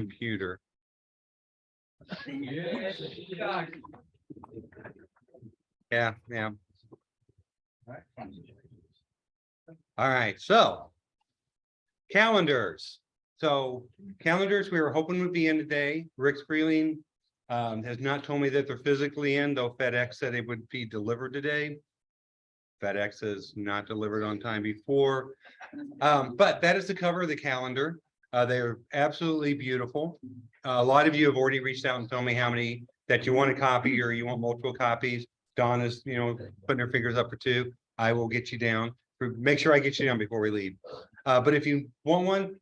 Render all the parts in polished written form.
computer. Yeah, yeah. All right, so calendars. So calendars we were hoping would be in today. Rick Freeling has not told me that they're physically in, though FedEx said it would be delivered today. FedEx is not delivered on time before, but that is the cover of the calendar. They're absolutely beautiful. A lot of you have already reached out and told me how many that you want a copy or you want multiple copies. Dawn is, putting her fingers up for 2. I will get you down. Make sure I get you down before we leave. But if you want one,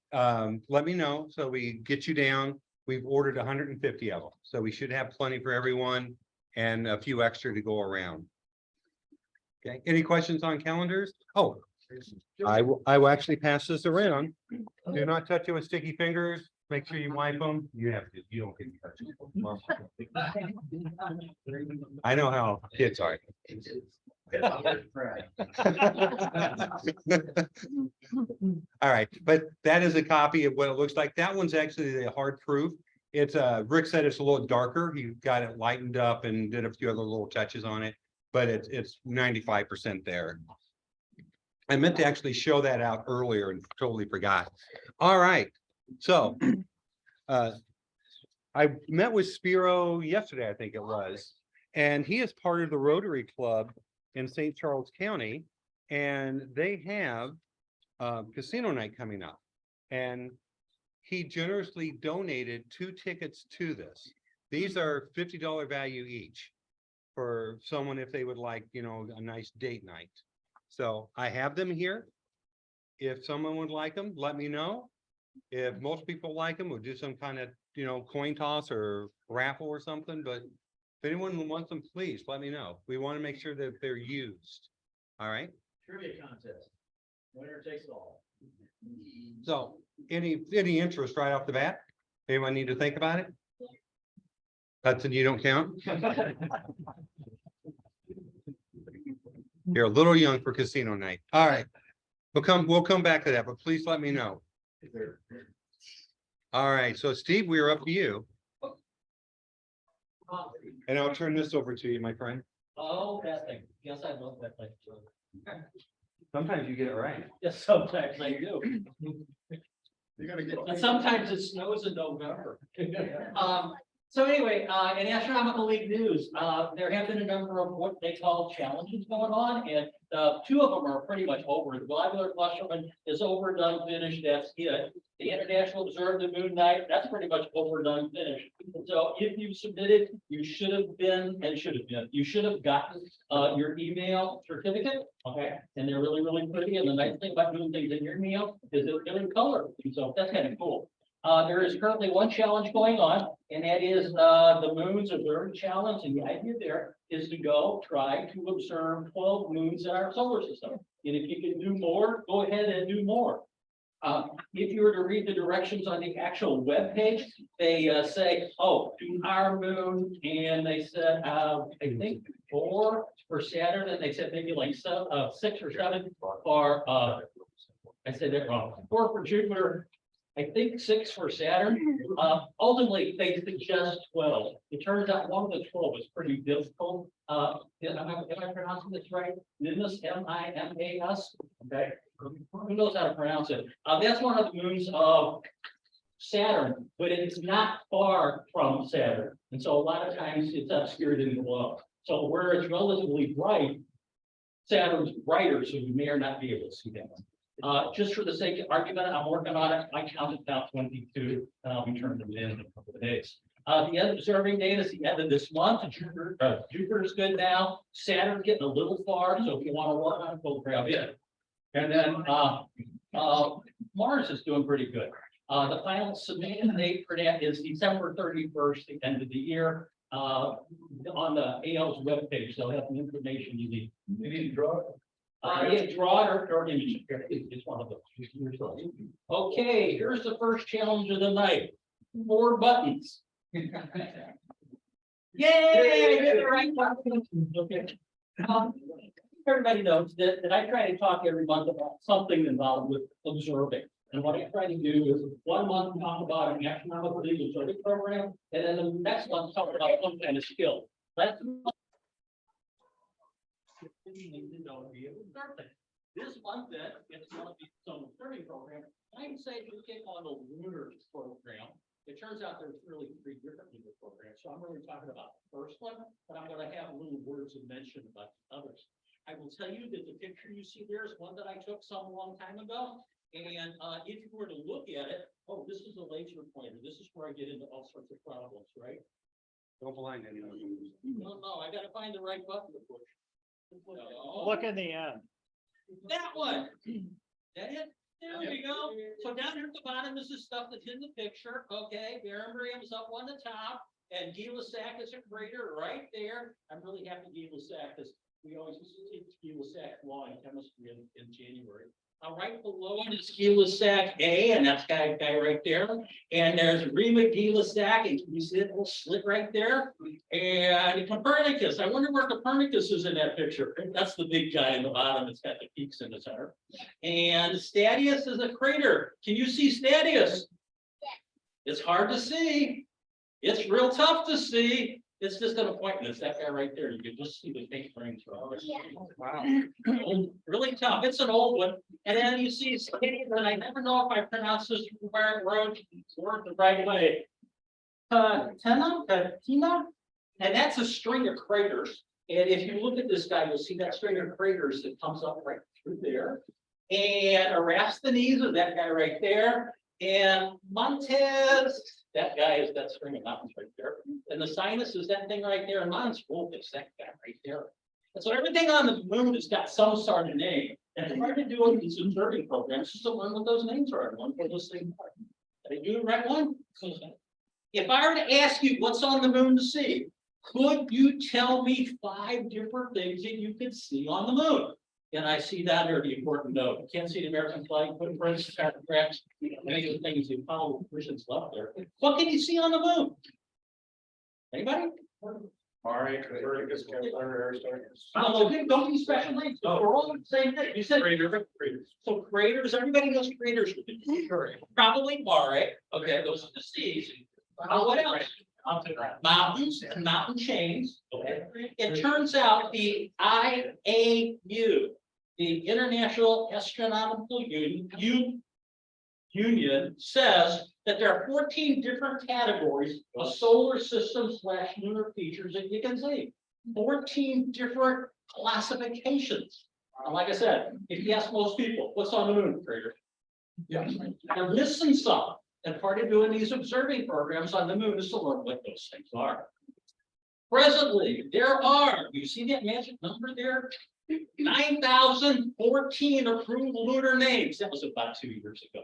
let me know so we get you down. We've ordered 150 of them, so we should have plenty for everyone and a few extra to go around. Okay, any questions on calendars? Oh, I will actually pass this around. Do not touch it with sticky fingers. Make sure you wipe them. You have to, you don't get touched. I know how kids are. All right, but that is a copy of what it looks like. That one's actually the hard proof. It's Rick said it's a little darker. He got it lightened up and did a few other little touches on it, but it's 95% there. I meant to actually show that out earlier and totally forgot. All right, so I met with Spiro yesterday, I think it was, and he is part of the Rotary Club in St. Charles County, and they have casino night coming up, and he generously donated 2 tickets to this. These are $50 value each for someone if they would like, a nice date night. So I have them here. If someone would like them, let me know. If most people like them, we'll do some kind of, coin toss or raffle or something. But if anyone wants them, please let me know. We want to make sure that they're used. All right. Trivia contest. Winner takes all. So any interest right off the bat? Anyone need to think about it? Hudson, you don't count? You're a little young for casino night. All right. We'll come back to that, but please let me know. All right. So Steve, we are up to you. And I'll turn this over to you, my friend. Oh, that thing. Yes, I love that thing. Sometimes you get it right. Yes, sometimes I do. You're gonna get. And sometimes it snows in November. So anyway, in Astronomical League news, there have been a number of what they call challenges going on, and 2 of them are pretty much over. The globular clusterman is overdone, finished. That's it. The International Observe the Moon Night, that's pretty much overdone, finished. And so if you submitted, you should have gotten your email certificate. Okay, and they're really, really pretty. And the nice thing about doing things in your email is they're in color. And so that's kind of cool. There is currently one challenge going on, and that is the Moons Observing Challenge. And the idea there is to go try to observe 12 moons in our solar system. And if you can do more, go ahead and do more. If you were to read the directions on the actual web page, they say, oh, do our moon, and they said, I think 4 for Saturn, and they said maybe like 6 or 7 for, I said that wrong, 4 for Jupiter. I think 6 for Saturn. Ultimately, they suggest 12. It turns out one of the 12 is pretty difficult. Am I pronouncing this right? Mimas, M-I-M-A-S. Okay. Who knows how to pronounce it? That's one of the moons of Saturn, but it's not far from Saturn. And so a lot of times it's obscured in the glow. So where it's relatively bright, Saturn's brighter, so you may or not be able to see that one. Just for the sake of argument, I'm working on it. I counted down 22, and I'll be turning them in a couple of days. The end observing date is the end of this month. Jupiter's good now. Saturn's getting a little far, so if you want to work on it, go grab it. And then Mars is doing pretty good. The final submission date for that is December 31st, the end of the year, on the AL's webpage. So that's the information you need. You need to draw it. Yeah, draw it or image. It's one of those. Okay, here's the first challenge of the night. 4 buttons. Yay! Right. Okay. Everybody knows that I try to talk every month about something involved with observing. And what I try to do is 1 month talk about an economically resilient program, and then the next month talk about some kind of skill. That's this month, then, it's going to be some learning program. I can say you take on the Lunar Program. It turns out there's really 3 different Lunar programs. So I'm really talking about the first one, but I'm going to have little words of mention about the others. I will tell you that the picture you see there is one that I took some long time ago. And if you were to look at it, oh, this is a laser pointer. This is where I get into all sorts of problems, right? Don't blind anyone. No, I got to find the right button to push. Look in the end. That one. That it? There we go. So down here at the bottom is the stuff that's in the picture. Okay, Barium's up on the top, and Gay-Lussac is a crater right there. I'm really happy Gay-Lussac because we always used to teach Gay-Lussac law and chemistry in January. Right below it is Gay-Lussac A, and that's guy right there. And there's Rima Gay-Lussac, and you see that little slit right there. And Copernicus. I wonder where Copernicus is in that picture. That's the big guy in the bottom. It's got the peaks in the center. And Stadius is a crater. Can you see Stadius? It's hard to see. It's real tough to see. It's just an appointment. It's that guy right there. You can just see the big rings. Wow. Really tough. It's an old one. And then you see Stadius, and I never know if I pronounce this word the right way. Tina? And that's a string of craters. And if you look at this guy, you'll see that string of craters that comes up right through there. And Eratosthenes is that guy right there. And Montes, that guy is that string of mountains right there. And the sinus is that thing right there. And Mons Wolf is that guy right there. And so everything on the moon has got some sort of name. And part of doing these observing programs is to learn what those names are. One for those things. Did I do the right one? If I were to ask you what's on the moon to see, could you tell me 5 different things that you could see on the moon? And I see that here, the important note. You can't see the American flag, put parentheses, paragraphs, many of the things you follow visions left there. What can you see on the moon? Anybody? Copernicus, Kepler, No, don't be special names. We're all the same thing. You said craters. so craters, everybody knows craters. Probably Mare. Okay, those are the seas. What else? Mountains and mountain chains. Okay. It turns out the IAU, the International Astronomical Union, says that there are 14 different categories of solar system / lunar features that you can see. 14 different classifications. And like I said, if you ask most people, what's on the moon, crater? Yeah, they're missing some. And part of doing these observing programs on the moon is to learn what those things are. Presently, there are, you see that magic number there? 9,014 approved lunar names. That was about 2 years ago.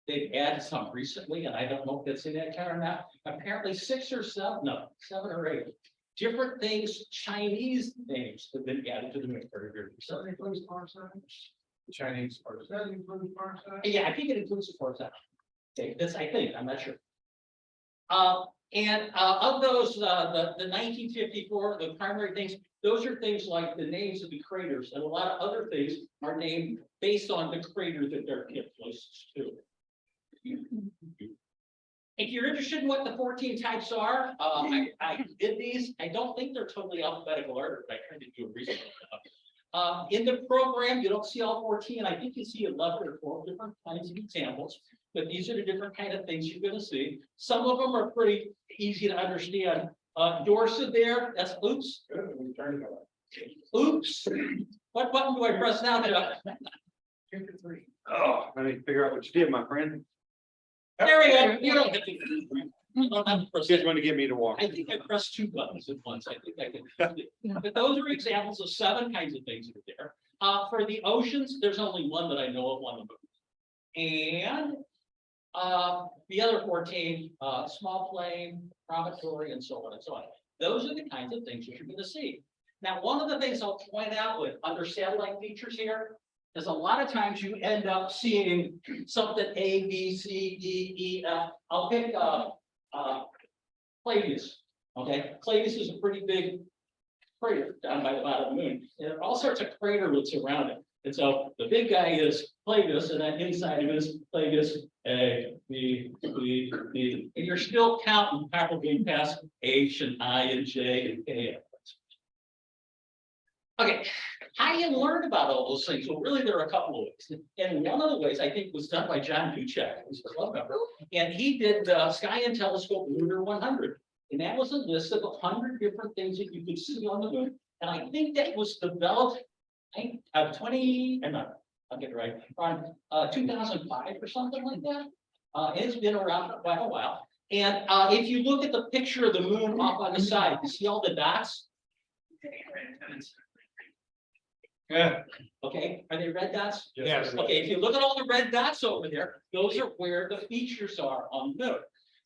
They've added some recently, and I don't know if that's in that count or not. Apparently 6 or 7, no, 7 or 8 different things, Chinese names have been added to the moon. Does that include parsecs? Chinese parsecs. Does that include parsecs? Yeah, I think it includes the parsecs. Okay, this I think, I'm not sure. And of those, the 1954, the primary things, those are things like the names of the craters, and a lot of other things are named based on the crater that they're closest to. If you're interested in what the 14 types are, I did these. I don't think they're totally alphabetical order, but I tried to do a research. In the program, you don't see all 14. I think you see 11 or 12 different kinds of examples, but these are the different kind of things you're going to see. Some of them are pretty easy to understand. Dorsa there, that's oops. Oops. What button do I press now? Oh, I need to figure out what you did, my friend. There we go. You don't have to. You don't have to press Just want to get me to walk. I think I pressed 2 buttons at once. I think I can. But those are examples of 7 kinds of things that are there. For the oceans, there's only one that I know of on the moon. And the other 14, small plane, promontory, and so on and so on. Those are the kinds of things you're going to see. Now, one of the things I'll point out with under satellite features here is a lot of times you end up seeing something A, B, C, D, E, F. I'll pick Clavius. Okay, Clavius is a pretty big crater down by the bottom of the moon. There are all sorts of craterlets around it. And so the big guy is Plagus, and then inside of it is Plagus, A, B, and you're still counting probably past H and I and J and K. Okay, how do you learn about all those things? Well, really, there are a couple of ways. And one of the ways I think was done by John Duchek, who's a club member, and he did Sky and Telescope Lunar 100. And that was a list of 100 different things that you could see on the moon. And I think that was developed I'll get it right, around 2005 or something like that. It's been around for quite a while. And if you look at the picture of the moon off on the side, you see all the dots? Yeah. Okay, are they red dots? Yes. Okay, if you look at all the red dots over there, those are where the features are on the moon.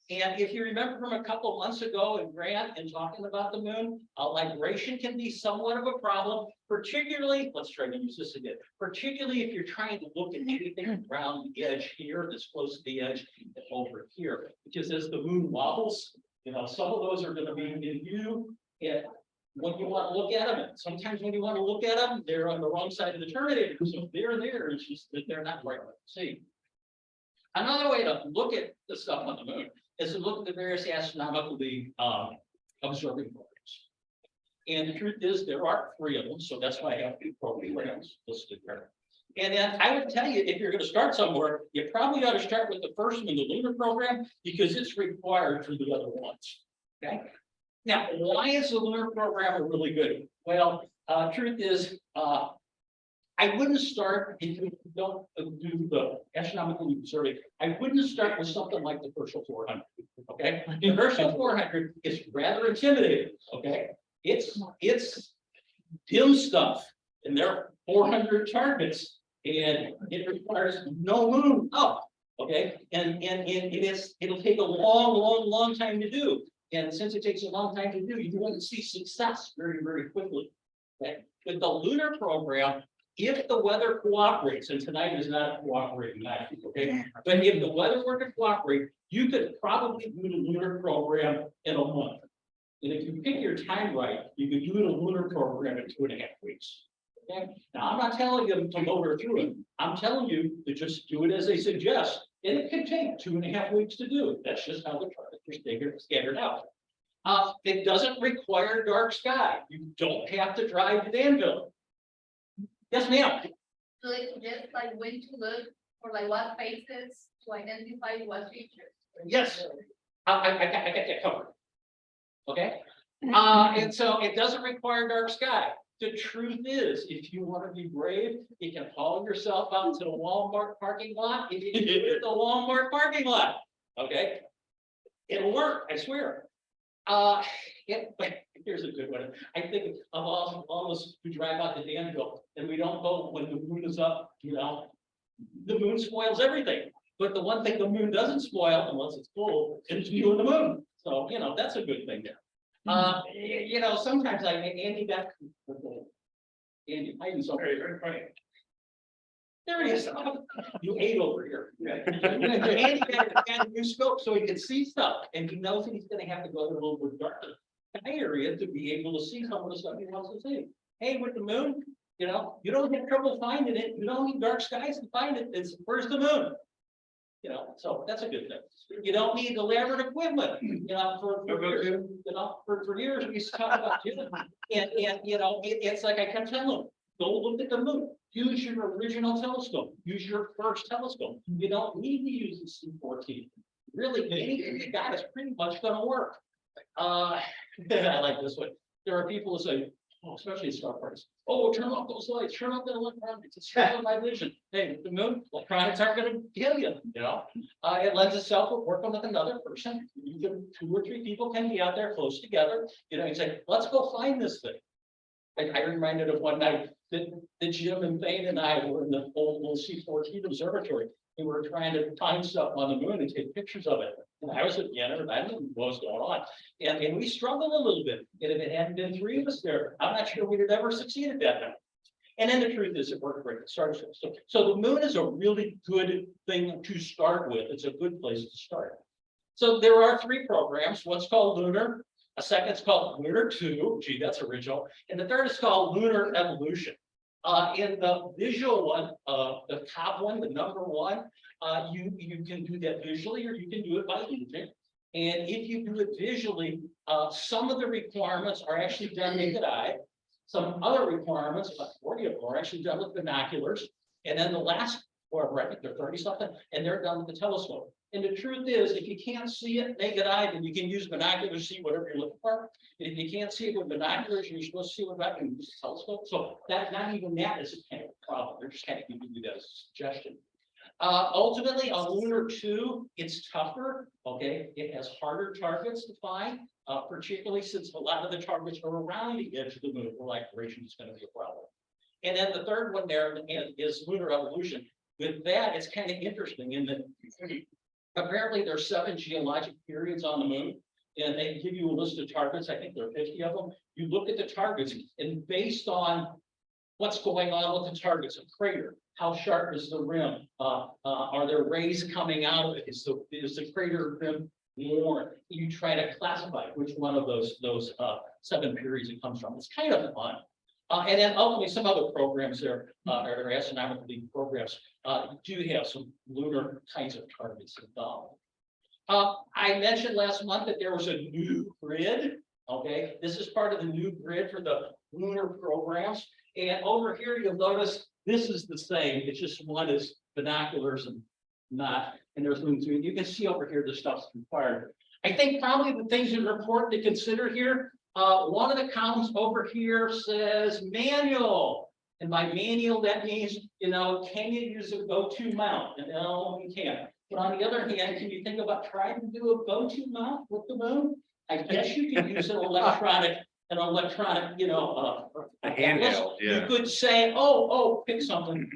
And if you remember from a couple months ago in Grant and talking about the moon, libration can be somewhat of a problem, particularly, let's try to use this again, particularly if you're trying to look at anything around the edge here, that's close to the edge and over here, because as the moon wobbles, some of those are going to be in view and when you want to look at them, and sometimes when you want to look at them, they're on the wrong side of the terminator. So they're there, it's just that they're not right to see. Another way to look at the stuff on the moon is to look at the various astronomically observing programs. And the truth is, there are 3 of them, so that's why I have 2 programs listed there. And then I would tell you, if you're going to start somewhere, you probably ought to start with the first one, the Lunar Program, because it's required for the other ones. Okay. Now, why is the Lunar Program really good? Well, truth is, I wouldn't start if you don't do the astronomical observing. I wouldn't start with something like the Herschel 400. Okay, the Herschel 400 is rather intimidating. Okay, it's dim stuff, and there are 400 targets, and it requires no moon up. Okay, and it'll take a long time to do. And since it takes a long time to do, you want to see success very quickly. Okay, with the Lunar Program, if the weather cooperates, and tonight is not a cooperating night, okay, but if the weather were to cooperate, you could probably do the Lunar Program in a month. And if you pick your time right, you could do the Lunar Program in 2.5 weeks. Okay, now I'm not telling you to motor through it. I'm telling you to just do it as they suggest. And it could take 2.5 weeks to do it. That's just how the targets are scattered out. It doesn't require dark sky. You don't have to drive to Danville. Yes, ma'am. So they suggest like when to look for like what faces to identify what features. Yes, I got that covered. Okay, and so it doesn't require dark sky. The truth is, if you want to be brave, you can haul yourself out to the Walmart parking lot. If you do it at the Walmart parking lot, okay, it'll work. I swear. But here's a good one. I think of all of us who drive out to Danville and we don't go when the moon is up. The moon spoils everything. But the one thing the moon doesn't spoil, unless it's full, is viewing the moon. So that's a good thing there. Sometimes Andy got Andy, I'm sorry, very funny. There he is. You ate over here. Andy got a new scope so he can see stuff, and he knows that he's going to have to go to a little bit darker area to be able to see some of the stuff he wants to see. Hey, with the moon, you don't have trouble finding it. You don't need dark skies to find it. Where's the moon? So that's a good thing. You don't need elaborate equipment. For years we used to talk about it, and it's like I kept telling them, go look at the moon. Use your original telescope. Use your first telescope. You don't need to use the C14. Really, anything you got is pretty much going to work. I like this one. There are people who say, especially at star parties, oh, turn off those lights, turn off the electronics, it's showing my vision. Hey, the moon, electronics aren't going to kill you, It lends itself to working with another person. You can, 2 or 3 people can be out there close together, you say, let's go find this thing. I reminded of one night that Jim and Thane and I were in the old C14 observatory. We were trying to find stuff on the moon and take pictures of it. And I was at the end of it, I didn't know what was going on. And we struggled a little bit. And if it hadn't been 3 of us there, I'm not sure we'd have ever succeeded that night. And then the truth is it worked great. So the moon is a really good thing to start with. It's a good place to start. So there are 3 programs. One's called Lunar. A second's called Lunar 2. Gee, that's original. And the third is called Lunar Evolution. In the visual one, the top one, the number one, you can do that visually, or you can do it by imaging. And if you do it visually, some of the requirements are actually done naked eye. Some other requirements, about 40 of them, are actually done with binoculars. And then the last, or I think they're 30 something, and they're done with the telescope. And the truth is, if you can't see it naked eye, then you can use binoculars to see whatever you're looking for. And if you can't see it with binoculars, you're supposed to see what that can use a telescope. So that, not even that is a kind of problem. They're just kind of giving you that as a suggestion. Ultimately, on Lunar 2, it's tougher. Okay, it has harder targets to find, particularly since a lot of the targets are around the edge of the moon, where acceleration is going to be a problem. And then the third one there is lunar evolution. With that, it's kind of interesting in that apparently there's 7 geologic periods on the moon, and they give you a list of targets. I think there are 50 of them. You look at the targets, and based on what's going on with the targets, a crater, how sharp is the rim? Are there rays coming out of it? Is the crater rim worn? You try to classify which one of those 7 periods it comes from. It's kind of fun. And then ultimately, some other programs there, or astronomical programs, do have some lunar kinds of targets involved. I mentioned last month that there was a new grid. Okay, this is part of the new grid for the lunar programs. And over here, you'll notice this is the same. It's just one is binoculars and not, and there's moon zoom. You can see over here the stuff's required. I think probably the things that are important to consider here. One of the columns over here says manual. And by manual, that means, can you use a go-to mount? And no, you can't. But on the other hand, can you think about trying to do a go-to mount with the moon? I guess you can use an electronic, A handheld, You yeah. could say, pick something,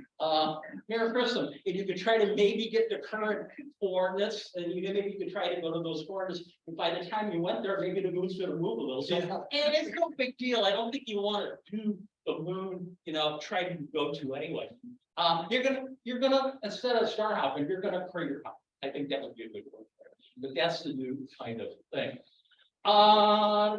Mare Crystal, and you could try to maybe get the current coordinates, and maybe you could try to go to those coordinates. And by the time you went there, maybe the moon's going to move a little. So, and it's no big deal. I don't think you want to do the moon, try to go to anyway. You're gonna instead of star hopping, you're gonna crater hop. I think that would be a good word for it. But that's the new kind of thing. A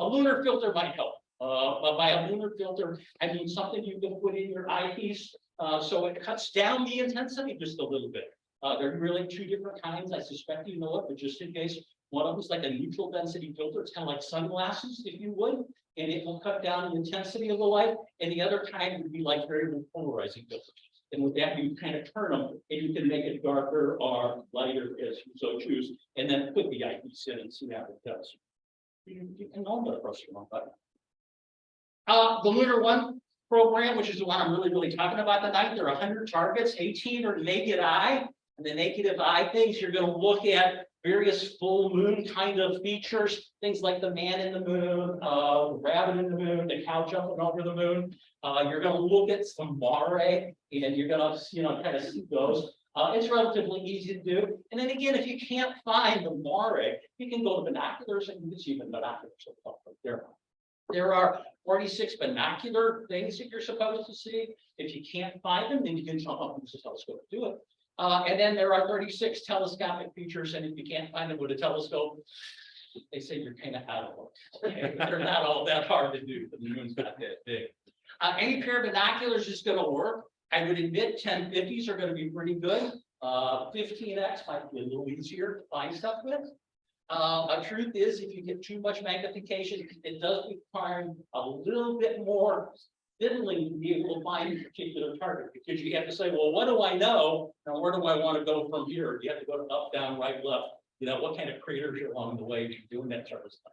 lunar filter might help. But by a lunar filter, I mean something you can put in your eyepiece, so it cuts down the intensity just a little bit. There are really 2 different kinds. I suspect you know it, but just in case, one of them is like a neutral density filter. It's kind of like sunglasses, if you would, and it will cut down the intensity of the light. And the other kind would be like variable polarizing filters. And with that, you kind of turn them, and you can make it darker or lighter as you so choose, and then put the eyepiece in and see how it does. You can all press your own button. The Lunar 1 program, which is the one I'm really talking about tonight, there are 100 targets, 18 are naked eye. And the naked eye things, you're going to look at various full moon kind of features, things like the man in the moon, the rabbit in the moon, the cow jumping over the moon. You're going to look at some mare, and you're going to, kind of see those. It's relatively easy to do. And then again, if you can't find the mare, you can go to binoculars, and you can see the binoculars there. There are 46 binocular things that you're supposed to see. If you can't find them, then you can jump up and use a telescope to do it. And then there are 36 telescopic features, and if you can't find them with a telescope, they say you're kind of out of luck. Okay? They're not all that hard to do, but the moon's not that big. Any pair of binoculars is going to work. I would admit 1050s are going to be pretty good. 15x might be a little easier to find stuff with. The truth is, if you get too much magnification, it does require a little bit more fiddling to be able to find a particular target, because you have to say, well, what do I know? And where do I want to go from here? You have to go to up, down, right, left. What kind of craters are along the way to doing that sort of stuff.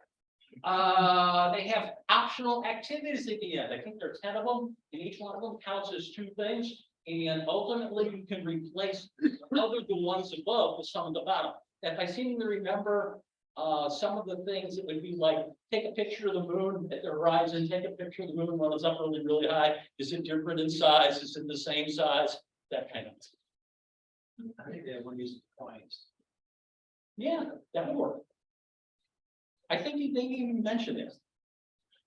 They have optional activities at the end. I think there are 10 of them, and each one of them counts as 2 things. And ultimately, you can replace other the ones above with some of the bottom. If I seem to remember, some of the things it would be like, take a picture of the moon at the horizon, take a picture of the moon when it's up really high. Is it different in size? Is it the same size? That kind of thing. I think they want to use points. Yeah, that would work. I think they even mentioned this.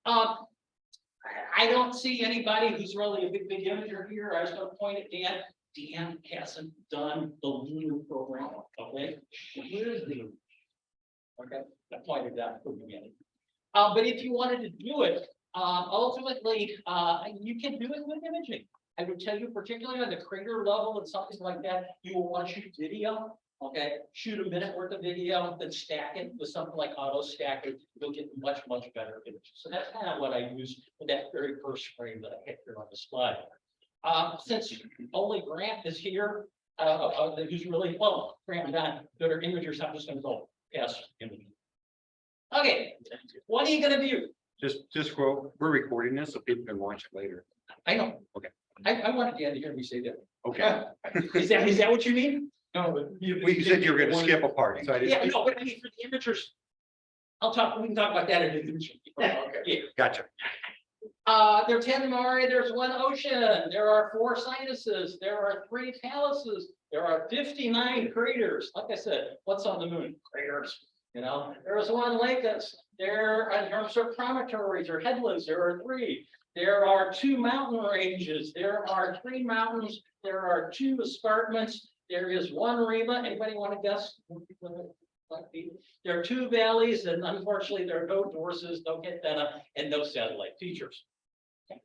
I don't see anybody who's really a big imager here. I was going to point at Dan. Dan hasn't done the Lunar Program. Okay, where is the? Okay, I pointed that at the beginning. But if you wanted to do it, Ultimately, you can do it with imaging. I would tell you, particularly on the crater level and something like that, you will want to shoot video. Okay, shoot a minute worth of video, then stack it with something like auto stacking. You'll get much better images. So that's kind of what I use with that very first frame that I had here on the slide. Since only Grant is here, who's really, well, Grant and Don, that are imagers, I'm just going to go past imaging. Okay, what are you going to do? Just we're recording this so people can watch it later. I know. Okay. I wanted Dan to hear me say that. Okay. Is that what you mean? No, but We said you were gonna skip a part, so I Yeah, didn't. no, but I mean, for the imagers, we can talk about that in the imaging. Yeah. Gotcha. There are 10 mare, there's 1 ocean, there are 4 sinuses, there are 3 taluses, there are 59 craters. Like I said, what's on the moon? Craters. You know, there's 1 lacus. There, in terms of promontories or headlands, there are 3. There are 2 mountain ranges. There are 3 mountains. There are 2 escarpments. There is 1 rima. Anybody want to guess? There are 2 valleys, and unfortunately, there are no dorses, no catena, and no satellite features. Okay.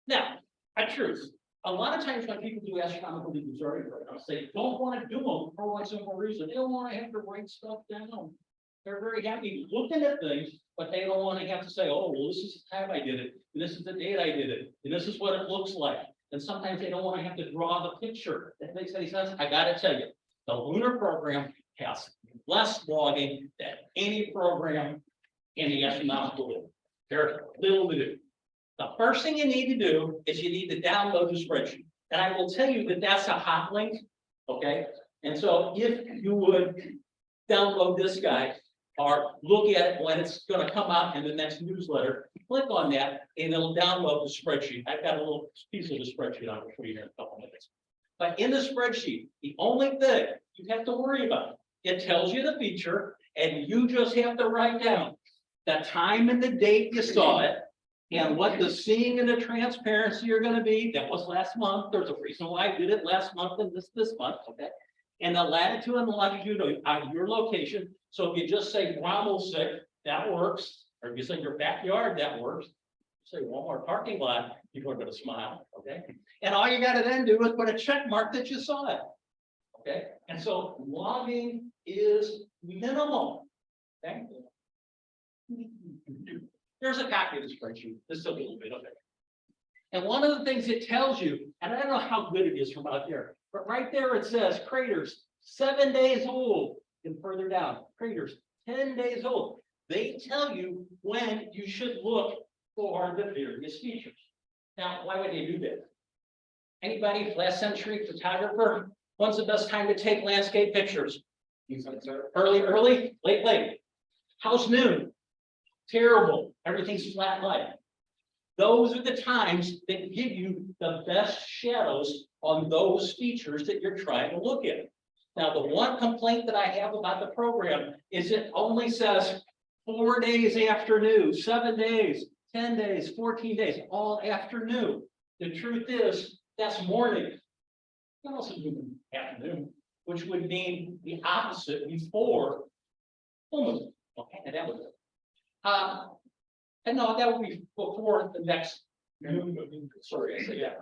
Now, a truth. A lot of times when people do astronomical observatory programs, they don't want to do them for one simple reason. They don't want to have to write stuff down. They're very happy looking at things, but they don't want to have to say, oh, well, this is the time I did it, and this is the date I did it, and this is what it looks like. And sometimes they don't want to have to draw the picture. That makes any sense? I gotta tell you, the lunar program has less logging than any program in the astronautical world. There's little to do. The first thing you need to do is you need to download the spreadsheet. And I will tell you that that's a hot link, okay? And so if you would download this guy or look at it when it's gonna come out in the next newsletter, click on that and it'll download the spreadsheet. I've got a little piece of the spreadsheet I'll show you here in a couple minutes. But in the spreadsheet, the only thing you have to worry about, it tells you the feature and you just have to write down the time and the date you saw it, and what the seeing and the transparency are going to be. That was last month. There's a reason why I did it last month and this month. Okay. And the latitude and longitude of your location. So if you just say Gromelsick, that works. Or if you say your backyard, that works. Say Walmart parking lot, people are going to smile. Okay. And all you got to then do is put a check mark that you saw it. Okay. And so logging is minimal. Okay. There's a copy of the spreadsheet. This is a little bit of it. And one of the things it tells you, and I don't know how good it is from out there, but right there it says craters 7 days old, and further down, craters 10 days old. They tell you when you should look for the various features. Now, why would they do that? Anybody, last century photographer, when's the best time to take landscape pictures? Early, late. How's noon? Terrible. Everything's flat light. Those are the times that give you the best shadows on those features that you're trying to look at. Now, the one complaint that I have about the program is it only says 4 days afternoon, 7 days, 10 days, 14 days, all afternoon. The truth is, that's morning. You can also do afternoon, which would mean the opposite before full moon. Okay, and that was it. And no, that would be before the next. Sorry, I say that.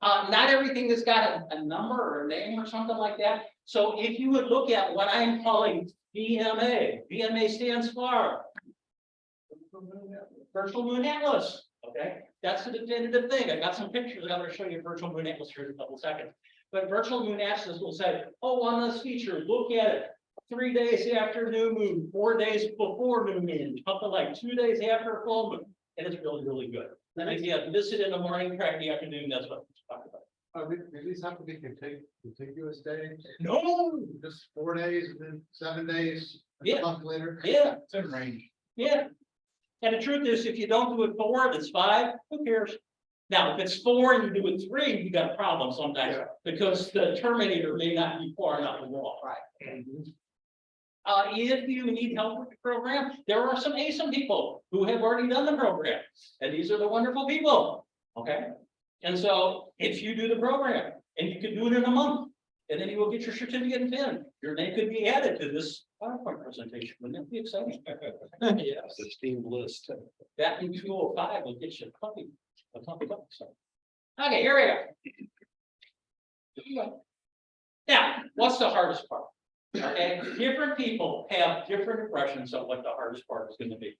Not everything has got a number or a name or something like that. So if you would look at what I'm calling BMA stands for Virtual Moon Atlas. Okay, that's the definitive thing. I got some pictures. I'm going to show you Virtual Moon Atlas here in a couple seconds. But Virtual Moon Atlas will say, oh, on this feature, look at it. 3 days after new moon, 4 days before new moon, something like 2 days after full moon, and it's really good. Then if you miss it in the morning, track in the afternoon, that's what we're talking about. These have to be contiguous days, No, just 4 days and then 7 days, Yeah. a month later. yeah, It's in range. yeah. And the truth is, if you don't do it 4, it's 5, who cares? Now, if it's 4 and you do it 3, you got a problem sometimes, Yeah. because the terminator may not be far enough along. Right. If you need help with the program, there are some ASEM people who have already done the program, and these are the wonderful people. Okay, and so if you do the program and you can do it in a month, And then you will get your certificate and pin. Your name could be added to this PowerPoint presentation. Wouldn't that be exciting? Yes. The steamed list. That in 205 will get you a couple bucks. Okay, here we go. Now, what's the hardest part? Okay, different people have different impressions of what the hardest part is going to be.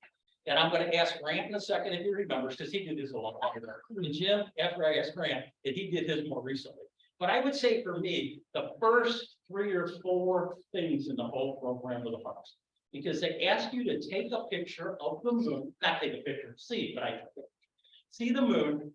And I'm going to ask Grant in a second if he remembers, because he did this a long time ago. And Jim, after I asked Grant, and he did his more recently. But I would say for me, the first 3 or 4 things in the whole program are the hardest. Because they ask you to take a picture of the moon, not take a picture, see, but see the moon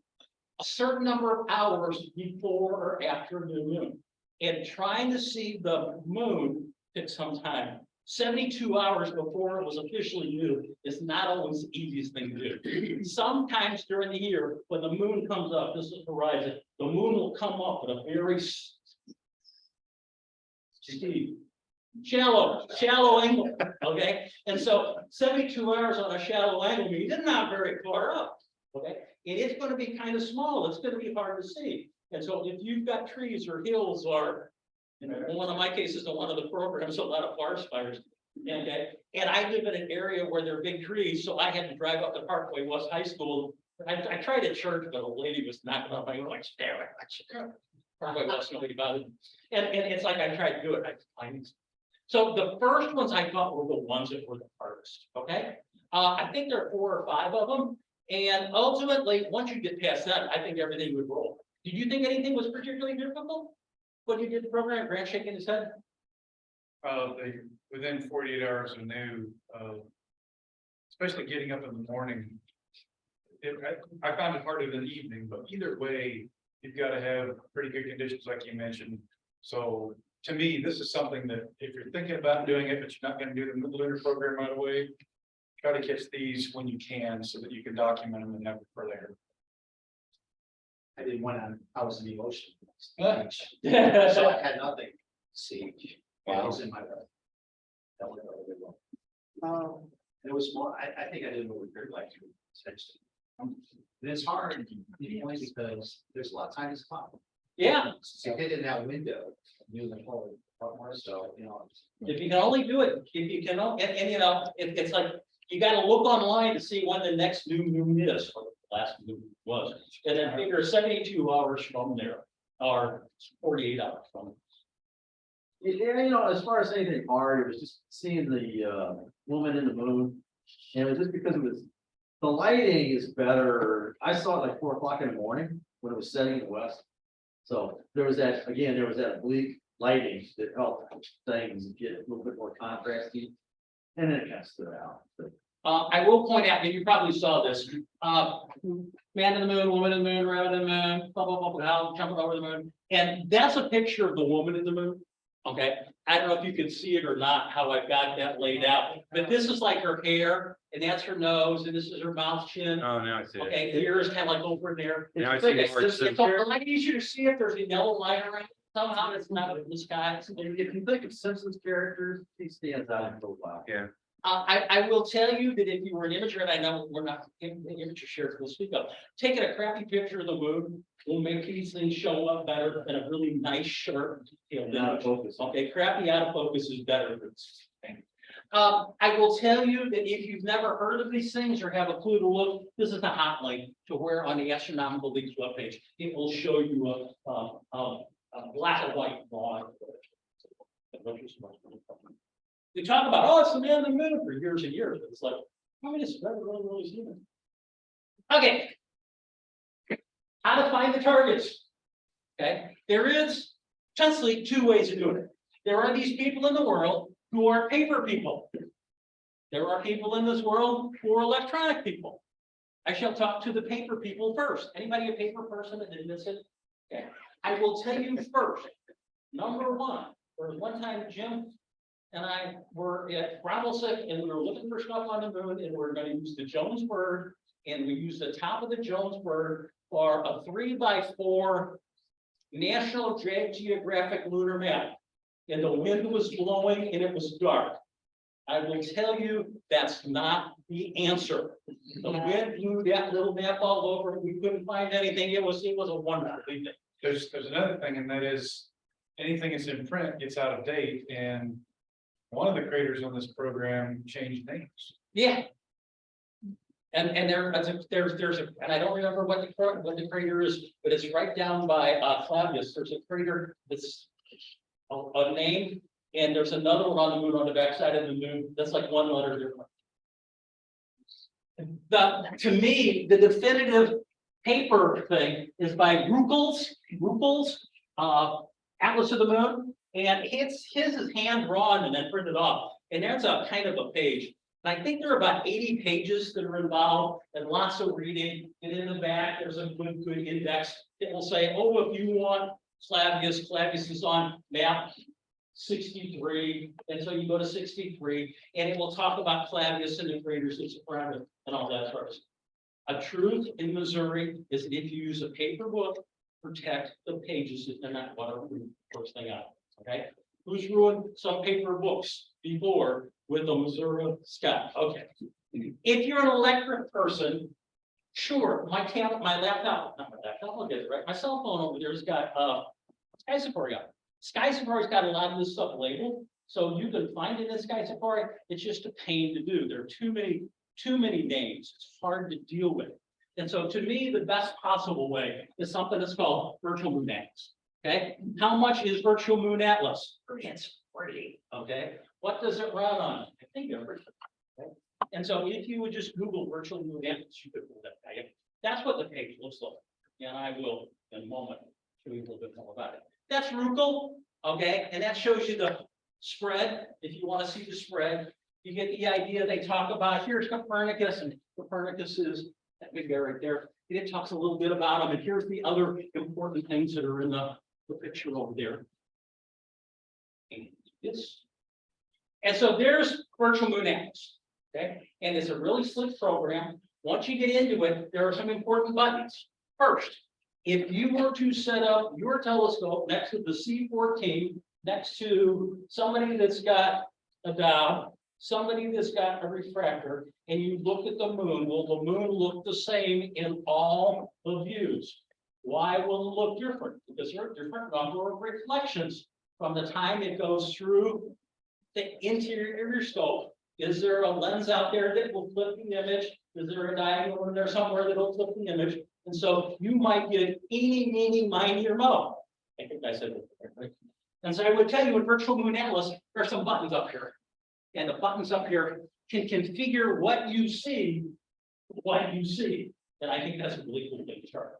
a certain number of hours before or after the moon. And trying to see the moon took some time. 72 hours before it was officially new is not always the easiest thing to do. Sometimes during the year, when the moon comes up, this is the horizon, the moon will come up at a very steep, shallow angle, okay? And so 72 hours on a shallow angle means it's not very far up, okay? It is going to be kind of small. It's going to be hard to see. And so if you've got trees or hills or, you know, in one of my cases, in one of the programs, a lot of forest fires. Okay, and I live in an area where there are big trees, so I had to drive up to Parkway West High School. I tried at church, but a lady was knocking on my door like, stare at Parkway West, nobody bothered me. And it's like I tried to do it. So the first ones I thought were the ones that were the hardest. Okay, I think there are 4 or 5 of them, and ultimately, once you get past that, I think everything would roll. Did you think anything was particularly difficult when you did the program? Grant shaking his head. Within 48 hours of new, especially getting up in the morning. I found it harder than the evening, but either way, you've got to have pretty good conditions like you mentioned. So to me, this is something that if you're thinking about doing it, but you're not going to do the lunar program right away, try to catch these when you can so that you can document them and have it for later. I did one on House in the Ocean. Huh? So I had nothing to see while I was in my bed. That was a good one. And it was more, I think I did what we heard like to essentially. And it's hard, only because there's a lot of time to spot. Yeah, So hit in that window, you the whole part more, so, you know. if you can only do it, if you can, and you know, it's like, you gotta look online to see when the next new moon is, or the last moon was. And then figure 72 hours from there, or 48 hours from. Yeah, you know, as far as anything hard, it was just seeing the woman in the moon. And it was just because it was, the lighting is better. I saw it like 4 o'clock in the morning when it was setting in the west. So there was that, again, there was that oblique lighting that helped things get a little bit more contrasty. And then it kind of stood out. I will point out, and you probably saw this, man in the moon, woman in the moon, rabbit in the moon, blah, blah, blah, blah, jumping over the moon. And that's a picture of the woman in the moon. Okay, I don't know if you can see it or not, how I've got that laid out, but this is like her hair, and that's her nose, and this is her mouth, chin. Oh, now I see it. Okay, ear is kind of like over there. Now I It's see big. where it It's says- a lot easier to see if there's a yellow line around. Somehow it's not in the sky. If you think of Simpsons characters, he stands out in profile. Yeah. I will tell you that if you were an imager, and I know we're not, the imager shares will speak up, taking a crappy picture of the moon will make these things show up better than a really nice, sharp, detailed Out of image. focus. Okay, crappy out of focus is better. I will tell you that if you've never heard of these things or have a clue to look, this is a hot link to where on the Astronomical League's webpage, it will show you a black and white drawing. We talk about, oh, it's the man in the moon for years and years, but it's like, how many has never really seen it? Okay. How to find the targets. Okay, there is essentially 2 ways of doing it. There are these people in the world who are paper people. There are people in this world who are electronic people. I shall talk to the paper people first. Anybody a paper person that didn't miss it? Okay, I will tell you first. Number 1, there was one time Jim and I were at Brownelsick and we were looking for stuff on the moon and we we're going to use the Jones bird, and we used the top of the Jones bird for a 3x4 National Geographic lunar map. And the wind was blowing and it was dark. I will tell you, that's not the answer. The wind blew that little map all over. We couldn't find anything. It was a wonderful thing. There's another thing, and that is anything that's in print gets out of date, and one of the creators on this program changed names. Yeah. And there's and I don't remember what the crater is, but it's right down by Clavius. There's a crater that's a name, and there's another one on the moon on the backside of the moon that's like one letter different. To me, the definitive paper thing is by Ruckels, Atlas of the Moon, and his is hand drawn and then printed off, and there's a kind of a page. And I think there are about 80 pages that are involved and lots of reading. And in the back, there's a good index that will say, oh, if you want Clavius is on map 63. And so you go to 63, and it will talk about Clavius and the craters that's around it and all that sort of stuff. A truth in Missouri is that if you use a paper book, protect the pages if they're not waterproof first thing out. Okay. Who's ruined some paper books before with the Missouri Sky? Okay. If you're an electric person, sure, my laptop, not my laptop, I'll get it right. My cell phone over there's got Sky Safari on it. Sky Safari's got a lot of this stuff labeled, so you can find it in Sky Safari. It's just a pain to do. There are too many names. It's hard to deal with. And so to me, the best possible way is something that's called Virtual Moon Atlas. Okay, how much is Virtual Moon Atlas? It's free. Okay, what does it run on? I think everything. Okay? And so if you would just Google Virtual Moon Atlas, you could pull that guy. That's what the page looks like. And I will in a moment show you a little bit more about it. That's Ruckels. Okay, and that shows you the spread. If you want to see the spread, you get the idea. They talk about here's Copernicus, and Copernicus is that big guy right there. And it talks a little bit about him. And here's the other important things that are in the picture over there. And this. And so there's Virtual Moon Atlas. Okay, and it's a really slick program. Once you get into it, there are some important buttons. First, if you were to set up your telescope next to the C14, next to somebody that's got a dial, somebody that's got a refractor, and you look at the moon, will the moon look the same in all the views? Why will it look different? Because there are different number of reflections from the time it goes through the interior scope. Is there a lens out there that will flip the image? Is there a diagonal in there somewhere that will flip the image? And so you might get eeny, meeny, miny, or mo. I think I said that right. And so I would tell you with Virtual Moon Atlas, there are some buttons up here. And the buttons up here can configure what you see. And I think that's a really cool thing to start.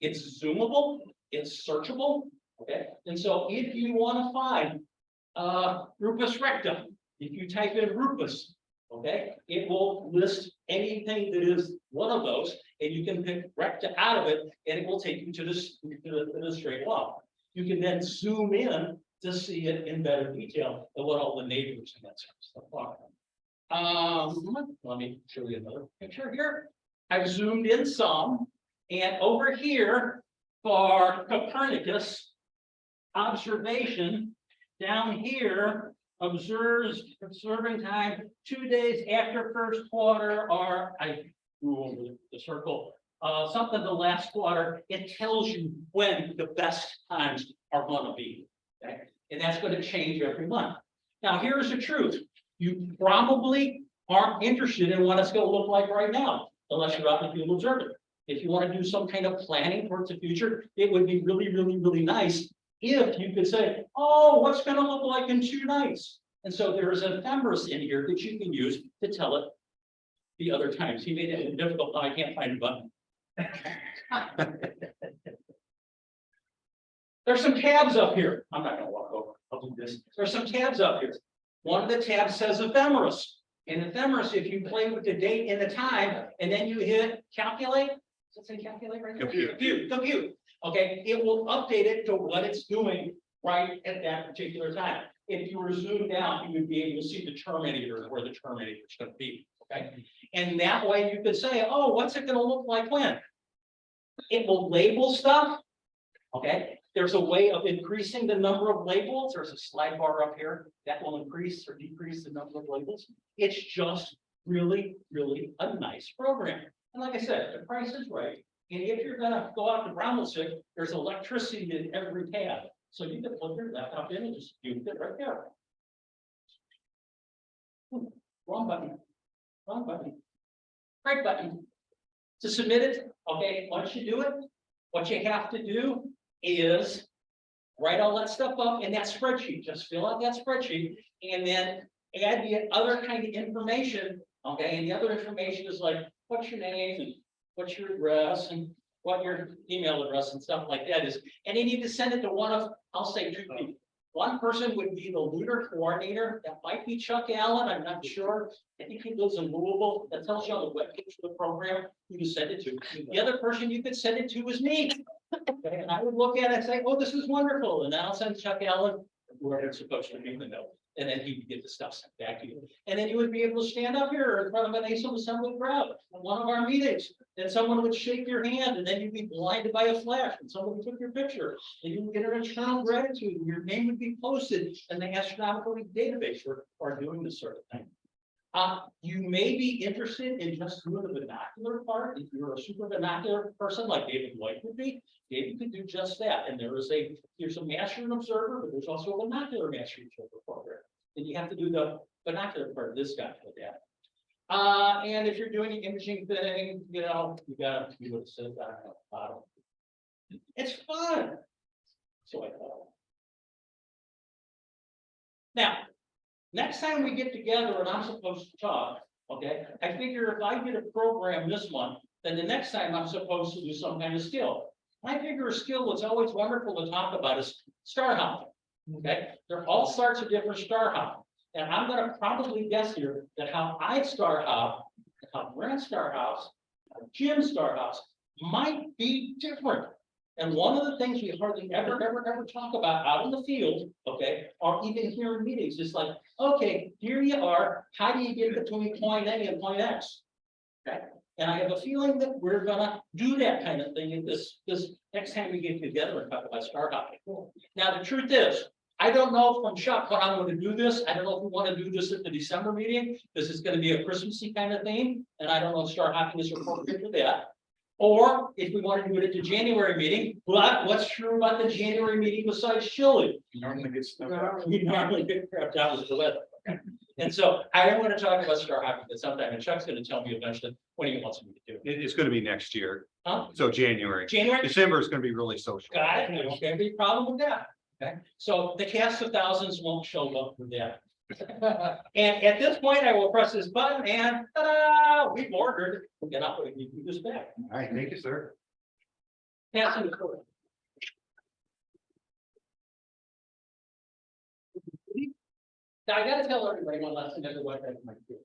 It's zoomable, it's searchable. Okay. And so if you want to find Rupus recta, if you type in Rupus, okay, it will list anything that is one of those, and you can pick recta out of it, and it will take you to this to the straight line. You can then zoom in to see it in better detail and what all the neighbors and that sort of stuff are. Let me show you another picture here. I've zoomed in some, and over here for Copernicus observation down here. Observing time 2 days after first quarter, or I drew over the circle, something the last quarter. It tells you when the best times are going to be. Okay? And that's going to change every month. Now, here's the truth. You probably aren't interested in what it's going to look like right now, unless you're out in the field observing. If you want to do some kind of planning towards the future, it would be really, really, really nice if you could say, oh, what's going to look like in 2 nights? And so there is an ephemeris in here that you can use to tell it the other times. He made it difficult. I can't find a button. There's some tabs up here. I'm not going to walk over. I'll do this. There's some tabs up here. One of the tabs says ephemeris. And ephemeris, if you play with the date and the time, and then you hit calculate, does it say calculate right there? Compute. Okay, it will update it to what it's doing right at that particular time. If you were zoomed out, you would be able to see the terminator where the terminator is going to be. Okay, and that way you could say, oh, what's it going to look like when? It will label stuff. Okay, there's a way of increasing the number of labels. There's a slide bar up here that will increase or decrease the number of labels. It's just really, really a nice program. And like I said, the price is right. And if you're going to go out to Brownell, there's electricity in every tab. So you can plug your laptop in and just use it right there. Wrong button, wrong button. Right button. To submit it, okay, once you do it, what you have to do is write all that stuff up in that spreadsheet, just fill out that spreadsheet, and then add the other kind of information, okay, and the other information is like, what's your name, and what's your address, and what your email address and stuff like that is, and you need to send it to one of, I'll say 2 people. One person would be the lunar coordinator, that might be Chuck Allen, I'm not sure, I think he lives in Louisville, that tells you on the webpage of the program who to send it to. The other person you could send it to is me. Okay, and I would look at it and say, oh, this is wonderful, and then I'll send Chuck Allen, whoever it's supposed to be, the note, and then he would get the stuff sent back to you. And then you would be able to stand up here in front of an ASEM assembly crowd at one of our meetings, and someone would shake your hand, and then you'd be blinded by a flash, and someone took your picture, and you would get an eternal gratitude, and your name would be posted in the astronomical database for doing this sort of thing. You may be interested in just doing the binocular part. If you're a super binocular person like David White would be, David could do just that. And there's a master and observer, but there's also a binocular master and observer program. And you have to do the binocular part of this guy for that. And if you're doing the imaging thing, you gotta do what it says down at the bottom. It's fun. So I thought. Now, next time we get together and I'm supposed to talk, okay, I figure if I get a program this month, then the next time I'm supposed to do some kind of skill. I figure a skill that's always wonderful to talk about is star hopping. Okay, there are all sorts of different star hopping. And I'm gonna probably guess here that how I star hop, how Brent star hops, how Jim star hops might be different. And one of the things we hardly ever talk about out in the field, okay, or even here in meetings, is like, okay, here you are, how do you get between point A and point X? Okay, and I have a feeling that we're gonna do that kind of thing in this next time we get together and talk about star hopping. Now, the truth is, I don't know from Chuck when I'm gonna do this. I don't know if we want to do this at the December meeting. This is gonna be a Christmassy kind of theme, and I don't know if star hopping is appropriate for that. Or if we want to do it at the January meeting, but what's true about the January meeting besides chilly? Normally gets stuff out. We normally get crapped out with the weather. And so I am going to talk about star hopping at some time, and Chuck's going to tell me eventually what he wants me to do. It's gonna be next year, Huh? so January. January? December is gonna be really social. Got it. I don't have any problem with that. Okay, so the cast of thousands won't show up for that. And at this point, I will press this button and ta-da, we've ordered. And I'll put this back. All right, thank you, sir. Pass it forward. Now, I gotta tell everybody one last thing, what that might do.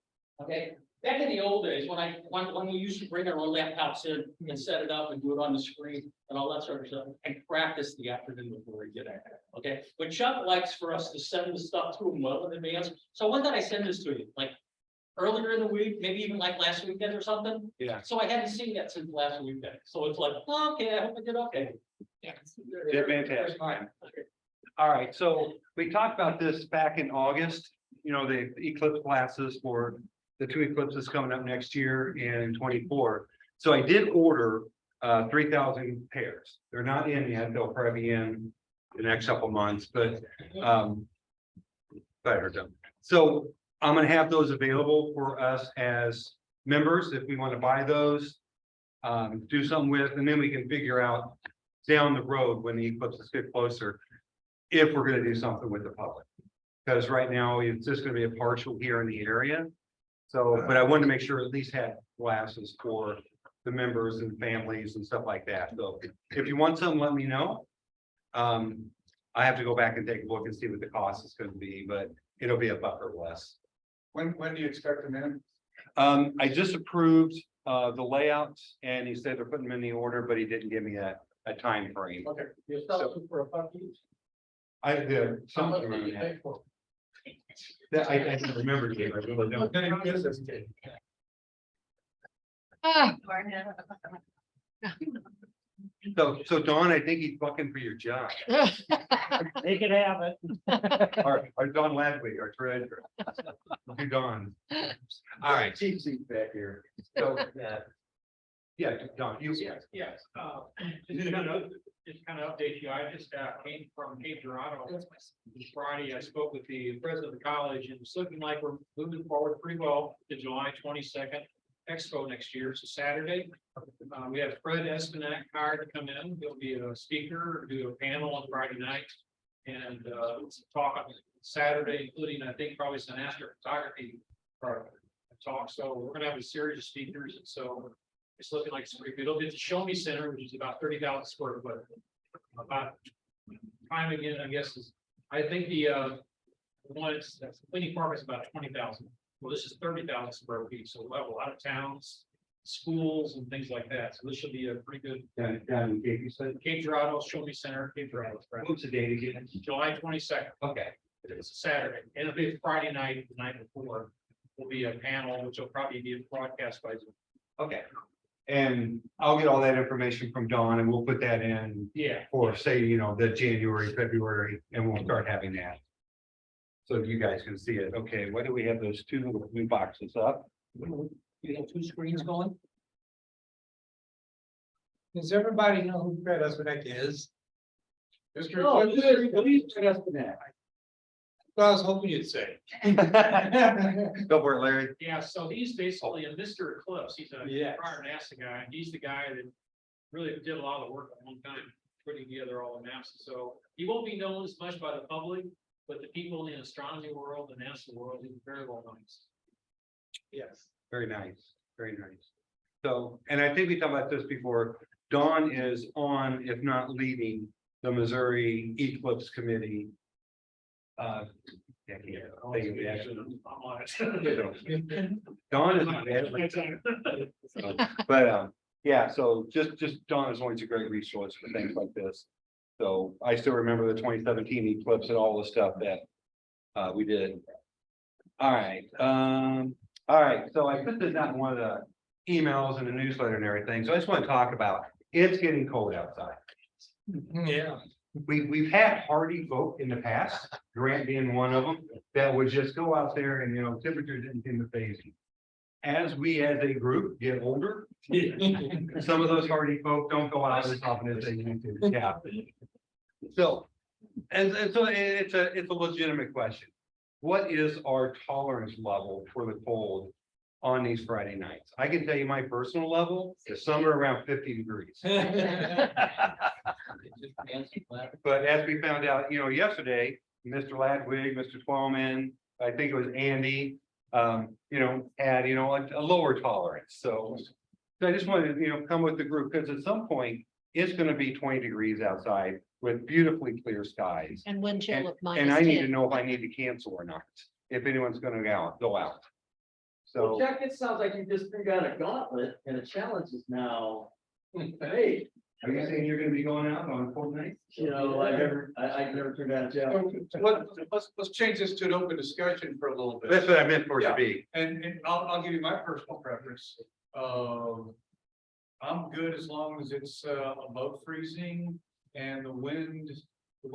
Okay, back in the old days, when we used to bring our own laptops in and set it up and do it on the screen and all that sort of stuff, and practice the afternoon before we get at it. Okay, but Chuck likes for us to send the stuff to him well in advance. So when did I send this to you? Like earlier in the week, maybe even like last weekend or something? Yeah. So I hadn't seen that since last weekend. So it's like, okay, I hope I did okay. Yeah, fantastic. All right. Okay. All right, so we talked about this back in August, you know, the eclipse classes for the 2 eclipses coming up next year in 24. So I did order 3,000 pairs. They're not in yet, they'll probably be in the next couple months, but better done. So I'm gonna have those available for us as members if we want to buy those. Do something with, and then we can figure out down the road when the eclipses get closer, if we're gonna do something with the public. Because right now it's just gonna be a partial here in the area. So, but I wanted to make sure at least had glasses for the members and families and stuff like that. So if you want some, let me know. I have to go back and take a look and see what the cost is gonna be, but it'll be $1 or less. When do you expect them in? I just approved the layouts and he said they're putting them in the order, but he didn't give me a time frame. Okay. You're still for a puppy? I did. Something around that. I don't remember. Dave, I really don't. So Dawn, I think he's fucking for your job. They can have it. Or Dawn Ladwig, our treasurer. You Dawn. All right. Cheap seat back here. So Yeah, Don, you. Yes, just kind of update you. I just came from Cape Girardeau. Friday, I spoke with the president of the college and it's looking like we're moving forward pretty well to July 22nd Expo next year. It's a Saturday. We have Fred Espinac hired to come in. He'll be a speaker, do a panel on Friday night. And talk on Saturday, including, I think, probably some astrophotography talk. So we're gonna have a series of speakers. And so it's looking like it's pretty good. It'll be at the Show Me Center, which is about 30,000 square foot. About time again, I guess, is, I think the one that's Cleaning Park is about 20,000. Well, this is 30,000 square feet, so we'll have a lot of towns, schools and things like that. So this should be a pretty good. Down in Cape, you said? Cape Girardeau, Show Me Center, Cape Girardeau. What's the date again? July 22nd. Okay. It's a Saturday, and it'll be Friday night, the night before. Will be a panel, which will probably be broadcast by Zoom. Okay. And I'll get all that information from Dawn and we'll put that in Yeah. for, say, the January, February, and we'll start having that. So you guys can see it. Okay, why do we have those two blue boxes up? You have two screens going? Does everybody know who Fred Espinac is? Mr. Oh, Eclipse, Well, I was hoping you'd say. Go for it, Larry. Yeah, so he's basically a Mr. Eclipse. He's a Yes. prior NASA guy. He's the guy that really did a lot of the work at one time, putting together all the maps. So he won't be known as much by the public, but the people in the astronomy world and NASA world, he's very well known. Yes. Very nice, very nice. So, and I think we talked about this before, Dawn is on, if not leading, the Missouri Eclipse Committee. Yeah, I'm on it. Dawn is not bad. But yeah, so just Dawn is always a great resource for things like this. So I still remember the 2017 eclipse and all the stuff that we did. All right, so I put this out in one of the emails and the newsletter and everything, so I just want to talk about, it's getting cold outside. Yeah. We've had hardy folk in the past, Grant being one of them, that would just go out there and, temperatures didn't seem to phase you. As we as a group get older, some of those hardy folk don't go out as often as they used to, yeah. So, and so it's a legitimate question. What is our tolerance level for the cold on these Friday nights? I can tell you my personal level is somewhere around 50 degrees. But as we found out, yesterday, Mr. Ladwig, Mr. Twelman, I think it was Andy, had, a lower tolerance. So I just wanted to, come with the group, because at some point, it's going to be 20 degrees outside with beautifully clear skies. And wind chill of And I need to -10. know if I need to cancel or not, if anyone's going to go out. Well, So, Jack, it sounds like you just threw down a gauntlet and the challenge is now, hey, are you saying you're going to be going out on a cold night? I never turned down a challenge. Let's change this to an open discussion for a little bit. That's what I meant for it to be. And I'll give you my personal preference. I'm good as long as it's above freezing and the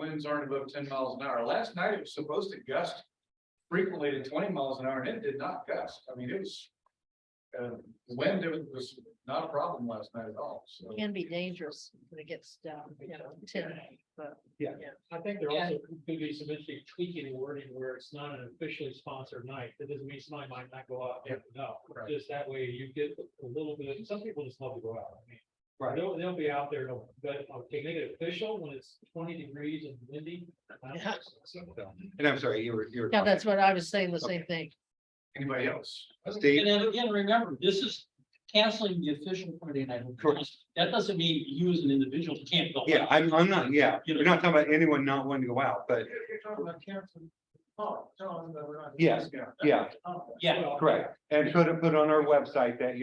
winds aren't above 10 miles an hour. Last night it was supposed to gust frequently to 20 miles an hour and it did not gust. I mean, it was the wind, it was not a problem last night at all. So Can be dangerous when it gets down, 10, but I think there also could be some interesting tweaking and wording where it's not an officially sponsored night. That doesn't mean somebody might not go out. No, Right. just that way you get a little bit, some people just love to go out. I mean, Right. they'll be out there, but okay, make it official when it's 20 degrees and windy. Yeah. And I'm sorry, you were. yeah, that's what I was saying, the same thing. anybody else? Steve? And then again, remember, this is canceling the official Friday night. That doesn't mean you as an individual can't go. Yeah, out. I'm not, we're not talking about anyone not wanting to go out, but You're talking about canceling. Oh, telling them that we're not. Yes, yeah, Yeah. correct. And put on our website that,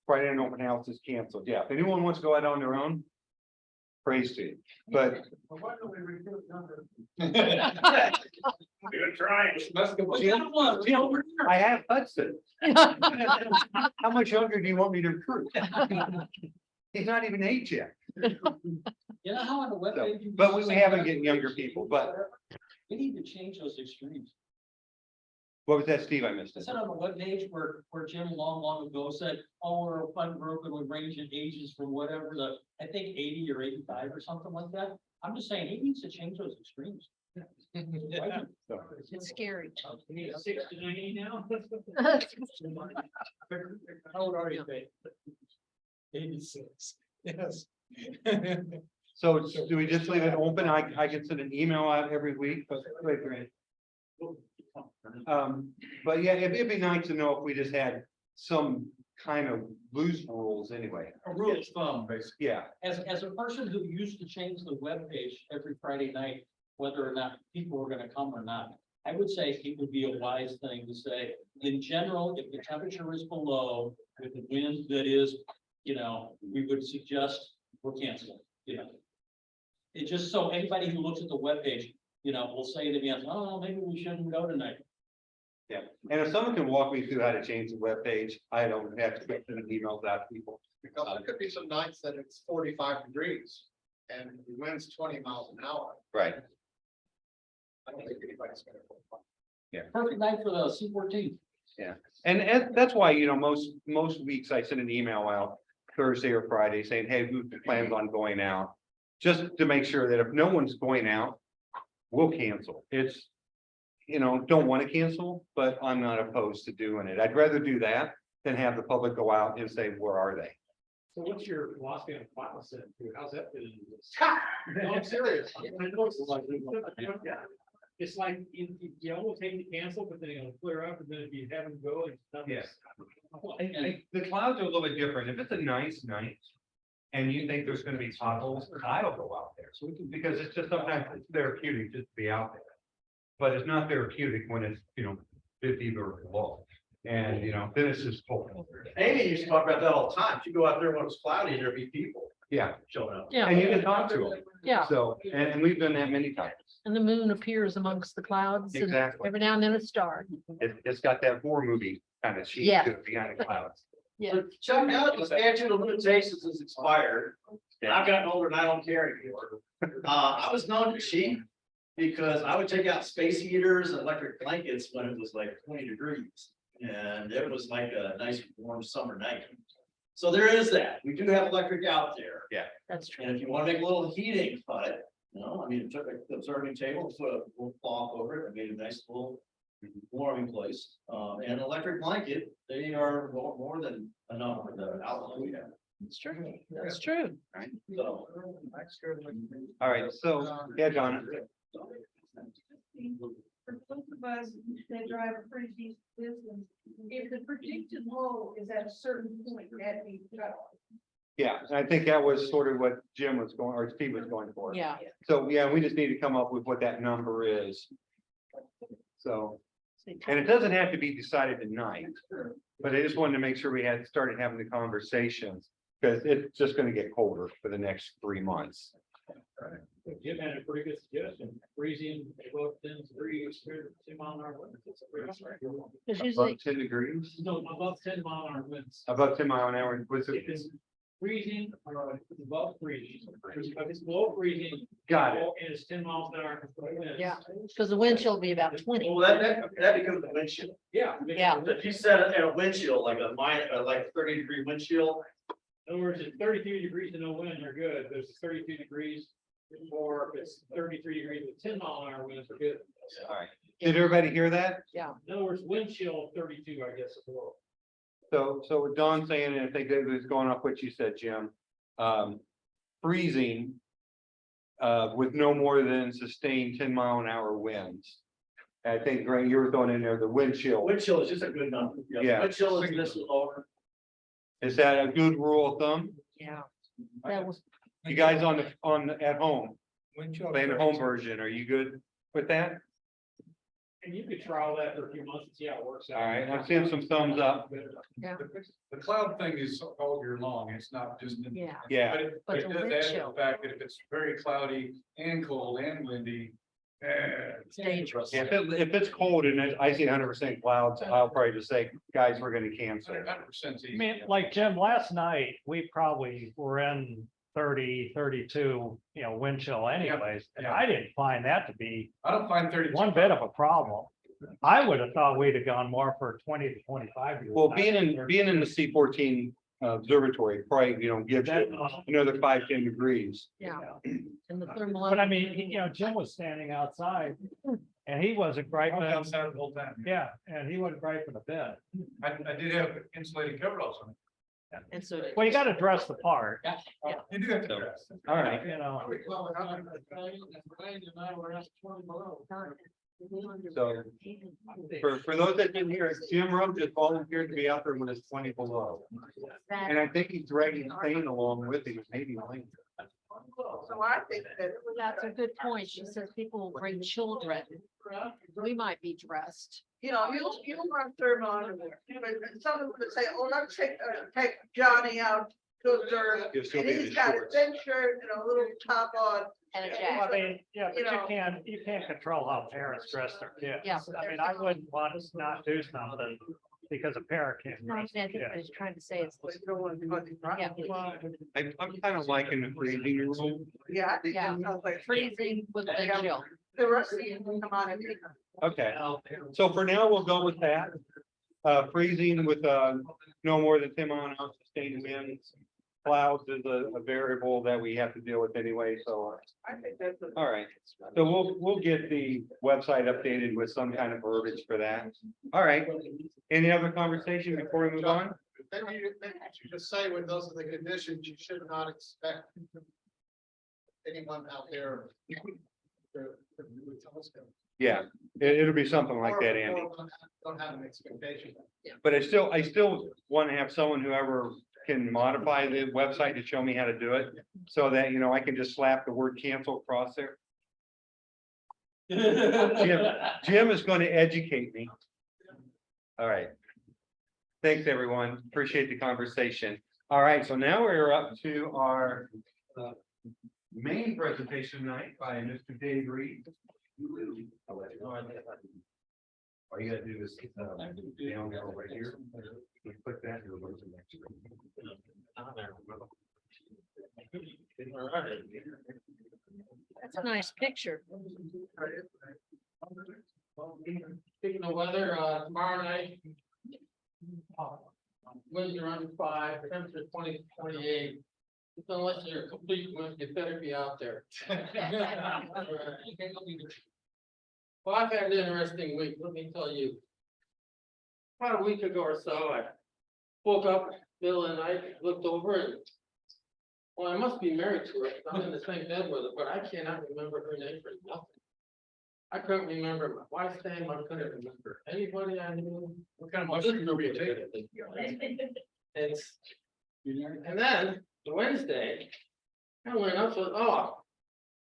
Friday and open house is canceled. Yeah, if anyone wants to go out on their own, praise to you. But Well, why don't we recruit younger? You're trying. I have Hudson. How much younger do you want me to recruit? He's not even 8 yet. You know how on the web. So, but we haven't getting younger people, but We need to change those extremes. What was that, Steve? I missed I it. said on the webpage where Jim long ago said, oh, we're a fun group and we range in ages from whatever I think 80 or 85 or something like that. I'm just saying, he needs to change those extremes. It's scary. 6 to 90 now? How old are you, Dave? 86, yes. So do we just leave it open? I can send an email out every week, but wait, Grant. But yeah, it'd be nice to know if we just had some kind of loose rules anyway. A rule of thumb, basically. Yeah, As a person who used to change the webpage every Friday night, whether or not people were gonna come or not, I would say it would be a wise thing to say, in general, if the temperature is below, with the wind that is, we would suggest we're canceling, It just so anybody who looks at the webpage, will say to me, oh, maybe we shouldn't go tonight. yeah. And if someone can walk me through how to change the webpage, I don't have to send an email out to people. Because there could be some nights that it's 45 degrees and the wind's 20 miles an hour. Right. I don't think anybody's gonna. Perfect night for the C-14. And that's why, most weeks I send an email out Thursday or Friday saying, hey, who plans on going out? Just to make sure that if no one's going out, we'll cancel. It's, don't want to cancel, but I'm not opposed to doing it. I'd rather do that than have the public go out and say, where are they? So what's your philosophy on final set? How's that fit into this? No, I'm serious. I know it's like, it's like you almost hate to cancel, but then it'll clear up, and then if you have them go, it's nothing. Yes. The clouds are a little bit different. If it's a nice night and you think there's gonna be potholes, I'll go out there. So we can, because it's just sometimes it's therapeutic just to be out there. But it's not therapeutic when it's, 50 or below. And, then it's just cold. Amy used to talk about that all the time. You go out there when it's cloudy, there'd be people Yeah, showing up. Yeah, and you can talk to them. yeah. So, and we've done that many times. And the moon appears amongst the clouds and Exactly. every now and then a star. It's got that horror movie kind of sheet Yeah. to it behind the clouds. Yeah. Chuck, now that the statute of limitations is expired, and I've gotten older and I don't care anymore. I was known to cheat because I would take out space heaters and electric blankets when it was like 20 degrees. And it was like a nice warm summer night. So there is that. We do have electric out there. That's true. And if you want to make a little heating hut, took a observing table, put a little cloth over it, and made a nice little warming place. And an electric blanket, they are more than enough for the outlet we have. It's true. That's true. So. All right, so, yeah, John. For both of us that drive a pretty decent business, if the predicted low is at a certain point, that be cut off. Yeah, and I think that was sort of what Jim was going, or Steve was going for. Yeah. So, yeah, we just need to come up with what that number is. So, and it doesn't have to be decided tonight, but I just wanted to make sure we had started having the conversations. Because it's just gonna get colder for the next 3 months. Jim had a pretty good suggestion, freezing above 10 degrees, 2 mile an hour winds. Because usually, Above 10 degrees, No, above 10 mile an hour winds. above 10 mile an hour, was If it? it's freezing or it's above freezing, if it's below freezing. Got it. And it's 10 miles an hour. winds. yeah, because the wind chill will be about 20. Well, that becomes the wind chill. Yeah. Yeah. If you set it in a wind chill, like like 30-degree wind chill, In other words, it's 32 degrees and no wind, you're good. There's 32 degrees. Or if it's 33 degrees with 10 mile an hour winds, we're good. All right. Did everybody hear that? In other words, wind chill 32, I guess. Is the word. So what Don's saying, and I think that was going off what you said, Jim, freezing with no more than sustained 10 mile an hour winds. I think, Grant, you were throwing in there the wind chill. wind chill is just a good number. Yeah. Wind chill is this lower. Is that a good rule of thumb? Yeah. That was, You guys at home, Wind chill playing the home version, are you good with that? And you could trial that for a few months and see how it works out. All right, I'm seeing some thumbs up. The cloud thing is all year long. It's not just. yeah. Yeah, But But it the does wind add to chill. the fact that if it's very cloudy and cold and windy. It's dangerous. if it's cold and I see 100% clouds, I'll probably just say, guys, we're gonna cancel. 100% I mean, like Jim, last night, we probably were in 30, 32, wind chill anyways. And yeah. I didn't find that to be I don't find 30. one bit of a problem. I would have thought we'd have gone more for 20 to 25 years. Well, being in the C14 observatory, probably, gives you another 5-10 degrees. Yeah. And the thermal. But I mean, Jim was standing outside and he wasn't I griping. was outside the whole time. Yeah, and he wasn't griping a bit. I did have insulated coveralls on. And so. Well, you got to dress the part, You do have to dress. All right. So for those that didn't hear it, Jim Rome just volunteered to be out there when it's 20 below. And I think he's dragging Thane along with him, maybe Lane. So I think that. That's a good point. She says people will bring children. We might be dressed. You'll run thermometer, but someone would say, oh, let's take Johnny out to observe. You'll still And be in he's his got a shorts. thin shirt and a little top on. And a Well, jacket. I mean, yeah, but You know. you can't control how parents dress their kids. Yeah. I mean, I wouldn't want us not do something because a parent can't. No, I dress their think what kid. he's trying to say is. Yeah, I'm kind of liking the freezing rule. Yeah, I think Yeah. that sounds like. freezing with the chill. The rest of you can come on and. Okay, so for now, we'll go with that. Freezing with, no more than 10 mile an hour sustained winds. Clouds is a variable that we have to deal with anyway, so, I think that's. all right. So we'll get the website updated with some kind of verbiage for that. All right. Any other conversation before we move on? Then you just say when those are the conditions, you should not expect anyone out there. Yeah, it'll be something like that, Andy. Don't have an expectation. But I still want to have someone who ever can modify the website to show me how to do it. So that, I can just slap the word cancel across there. Jim is going to educate me. All right. Thanks, everyone. Appreciate the conversation. All right, so now we're up to our main presentation tonight by Mr. Dave Reed. All you gotta do is down arrow right here. Click that. It'll go to the next screen. That's a nice picture. Speaking of weather, tomorrow night. Winds around 5, temperature 20 to 28. Unless you're a complete wind, you better be out there. Well, I've had an interesting week, let me tell you. About a week ago or so, I woke up, middle of the night, looked over and. Well, I must be married to her, 'cause I'm in the same bed with her, but I cannot remember her name for nothing. I couldn't remember my wife's name, I couldn't remember anybody I knew. What kind of mushrooms are we taking? It's, and then Wednesday, I went up to, I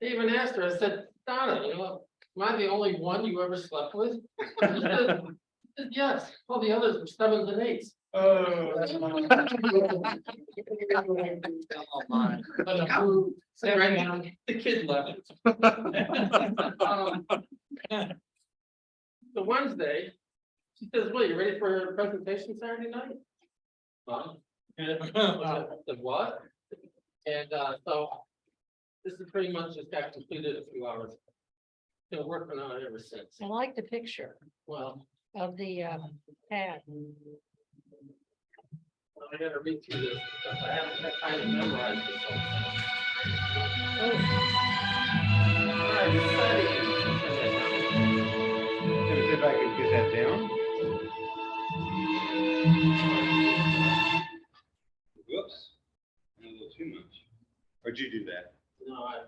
even asked her, I said, Donna, am I the only one you ever slept with? She said, yes, all the others were 7s and 8s. Oh. The kid left. So Wednesday, she says, well, you ready for a presentation Saturday night? I said, what? And so this is pretty much just got completed a few hours. Been working on it ever since. I like the picture Well, of the pad. I gotta read through this because I haven't had time to memorize this whole thing. All right, study. Let me see if I can get that down. Whoops. A little too much. Where'd you do that? No, I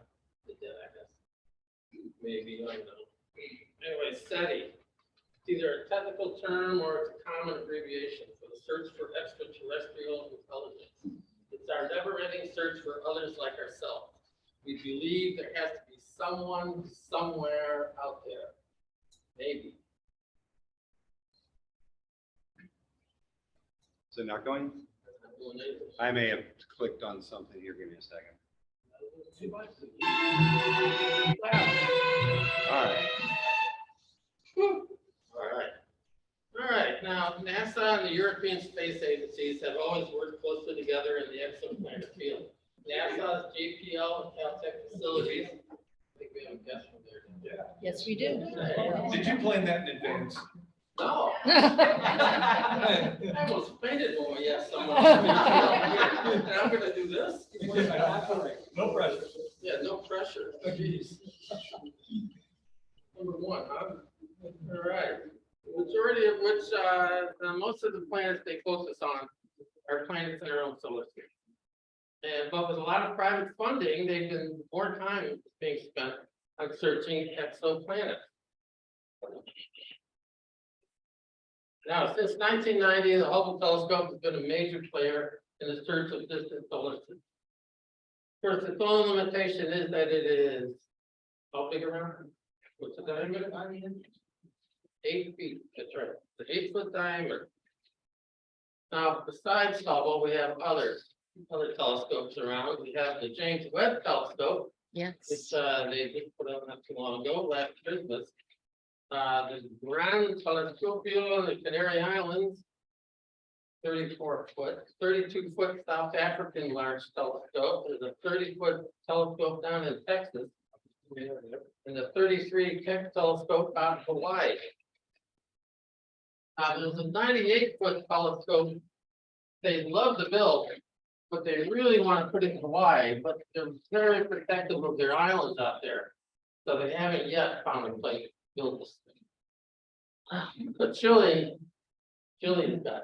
did that, I guess. Maybe, I don't know. Anyway, SETI. It's either a technical term or it's a common abbreviation for the search for extraterrestrial intelligence. It's our never-ending search for others like ourselves. We believe there has to be someone somewhere out there. Maybe. Is it not going? I may have clicked on something here. Give me a second. All right. All right. Now, NASA and the European Space Agencies have always worked closely together in the exoplanet field. NASA's JPL and Caltech facilities. I think we have a guest from there. Yeah. Yes, we do. Did you plan that in advance? No. I was fainted when we asked someone. And I'm gonna do this? No pressure. Yeah, no pressure. Jeez. Number one, huh? All right. The majority of which, most of the planets they focus on are planets in our own solar system. And but with a lot of private funding, they've been more time being spent on searching exoplanets. Now, since 1990, the Hubble telescope has been a major player in the search of distant solar systems. Of course, its only limitation is that it is how big around? What's the diameter? 8 feet. That's right. The 8-foot diameter. Now, besides Hubble, we have other telescopes around. We have the James Webb Telescope, which Yes. they just put out not too long ago, last Christmas. The Grand Telescopio in the Canary Islands, 34-foot, 32-foot South African large telescope. There's a 30-foot telescope down in Texas, and the 33 Keck telescope out in Hawaii. There's a 98-foot telescope they love to build, but they really want to put it in Hawaii, but they're very protective of their islands out there. So they haven't yet found a place to build this thing. But Chile's got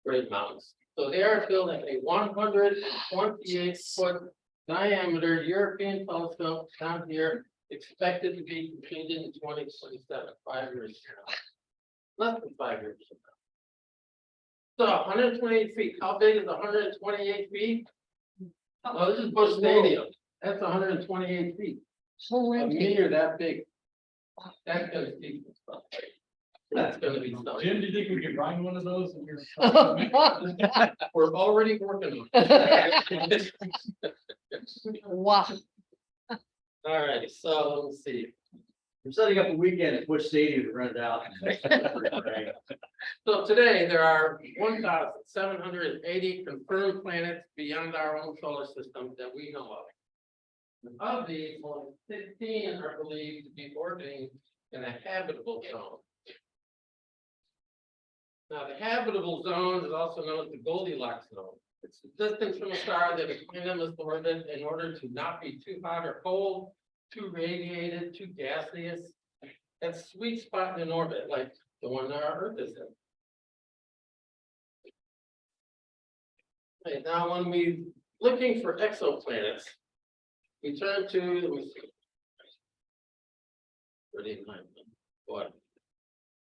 great mountains. So they are building a 128-foot diameter European telescope down here, expected to be completed in 2027, 5 years from now. Less than 5 years from now. So 128 feet. How big is 128 feet? Oh, this is Bush Stadium. That's 128 feet. A meter that big. That's gonna be stuff. That's gonna be stuff. Jim, do you think we could find one of those in your? We're already working on it. Wow. All right, so let's see. I'm setting up a weekend at Bush Stadium to rent it out. So today there are 1,780 confirmed planets beyond our own solar system that we know of. Of these, only 15 are believed to be orbiting in a habitable zone. Now, the habitable zone is also known as the Goldilocks zone. It's the distance from a star that a planet must orbit in order to not be too hot or cold, too radiated, too gaseous. That sweet spot in orbit, like the one that our Earth is in. Okay, now when we looking for exoplanets, we turn to, let me see. 39. What?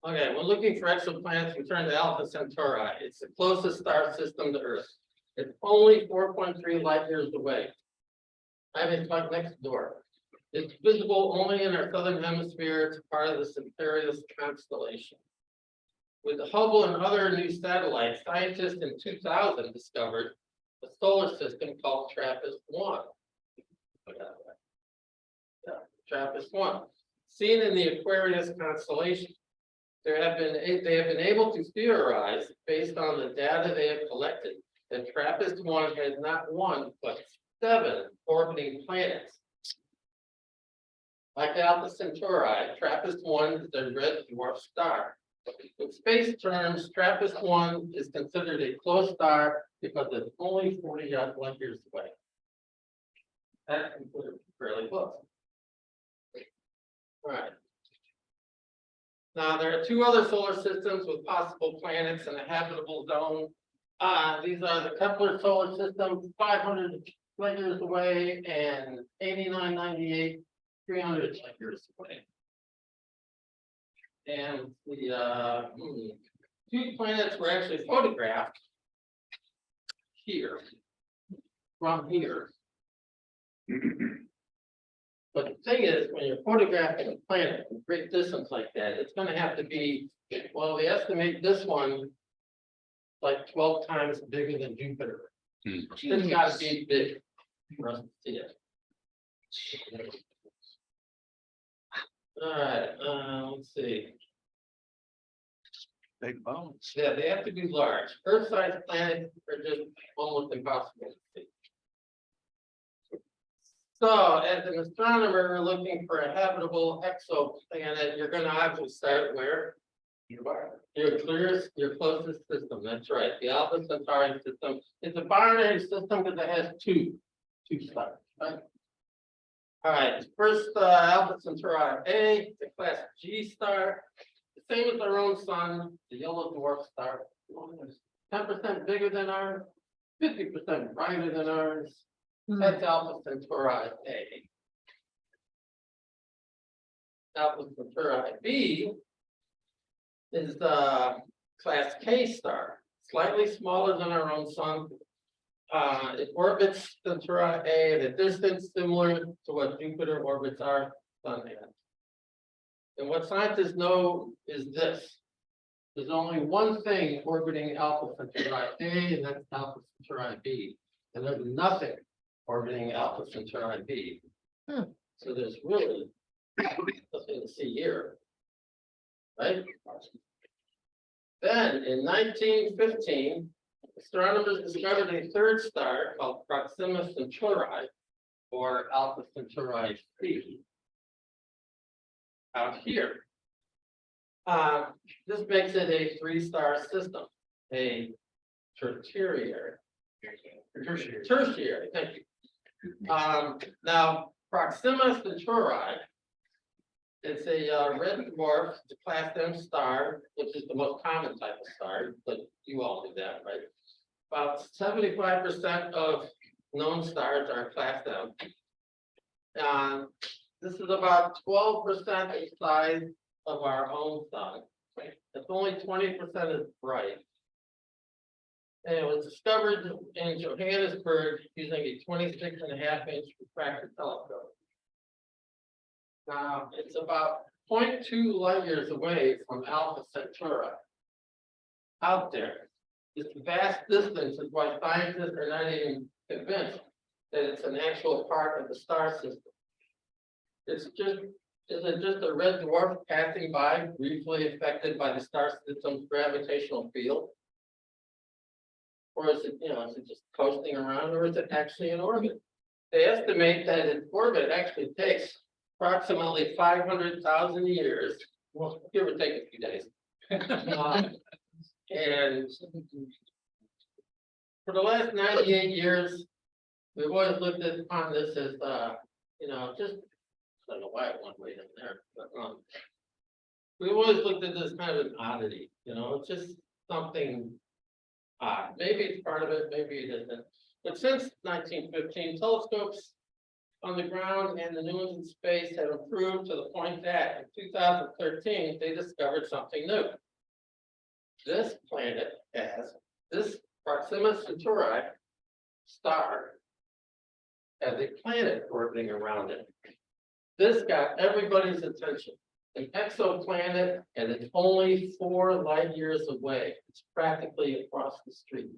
Okay, when looking for exoplanets, we turn to Alpha Centauri. It's the closest star system to Earth. It's only 4.3 light years away. I mean, it's like next door. It's visible only in our southern hemisphere. It's part of the Centaurus constellation. With the Hubble and other new satellites, scientists in 2000 discovered a solar system called TRAPPIST-1. Yeah, TRAPPIST-1, seen in the Aquarius constellation. They have been able to theorize, based on the data they have collected, that TRAPPIST-1 has not one but 7 orbiting planets. Like Alpha Centauri, TRAPPIST-1 is a red dwarf star. In space terms, TRAPPIST-1 is considered a close star because it's only 40 light years away. That's considered fairly close. All right. Now, there are 2 other solar systems with possible planets in a habitable zone. These are the Kepler solar system, 500 light years away, and 8998, 300 light years away. And the 2 planets were actually photographed here, from here. But the thing is, when you're photographing a planet at great distance like that, it's going to have to be, well, they estimate this one like 12 times bigger than Jupiter. It's got to be big for us to see it. All right, let's see. Big bones. Yeah, they have to be large. Earth-sized planets are just almost impossible to see. So as an astronomer looking for a habitable exoplanet, you're gonna obviously start where? Your closest system, that's right, the Alpha Centauri system. It's a binary system because it has two stars, right? All right, first, Alpha Centauri A, the class G star, the same as our own sun, the yellow dwarf star. 10% bigger than ours, 50% brighter than ours. That's Alpha Centauri A. Alpha Centauri B is the class K star, slightly smaller than our own sun. It orbits Centauri A at a distance similar to what Jupiter orbits our sun at. And what scientists know is this. There's only one thing orbiting Alpha Centauri A, and that's Alpha Centauri B. And there's nothing orbiting Alpha Centauri B. So there's really nothing to see here. Right? Then in 1915, astronomers discovered a third star called Proxima Centauri, or Alpha Centauri C, out here. This makes it a 3-star system, a tertiary. Tertiary, thank you. Now, Proxima Centauri, it's a red dwarf, it's a class M star, which is the most common type of star, but you all do that, right? About 75% of known stars are class M. This is about 12% the size of our own sun. It's only 20% as bright. And it was discovered in Johannesburg using a 26.5-inch refractor telescope. Now, it's about 0.2 light years away from Alpha Centauri. Out there, this vast distance is why scientists are not even convinced that it's an actual part of the star system. Is it just a red dwarf passing by, briefly affected by the star system's gravitational field? Or is it, is it just coasting around, or is it actually in orbit? They estimate that its orbit actually takes approximately 500,000 years, well, give or take a few days. And for the last 98 years, we've always looked upon this as, just, I don't know why I went way down there, but we've always looked at this kind of an oddity, it's just something odd. Maybe it's part of it, maybe it isn't. But since 1915, telescopes on the ground and the new ones in space have improved to the point that in 2013, they discovered something new. This planet has, this Proxima Centauri star has a planet orbiting around it. This got everybody's attention. An exoplanet, and it's only 4 light years away. It's practically across the street.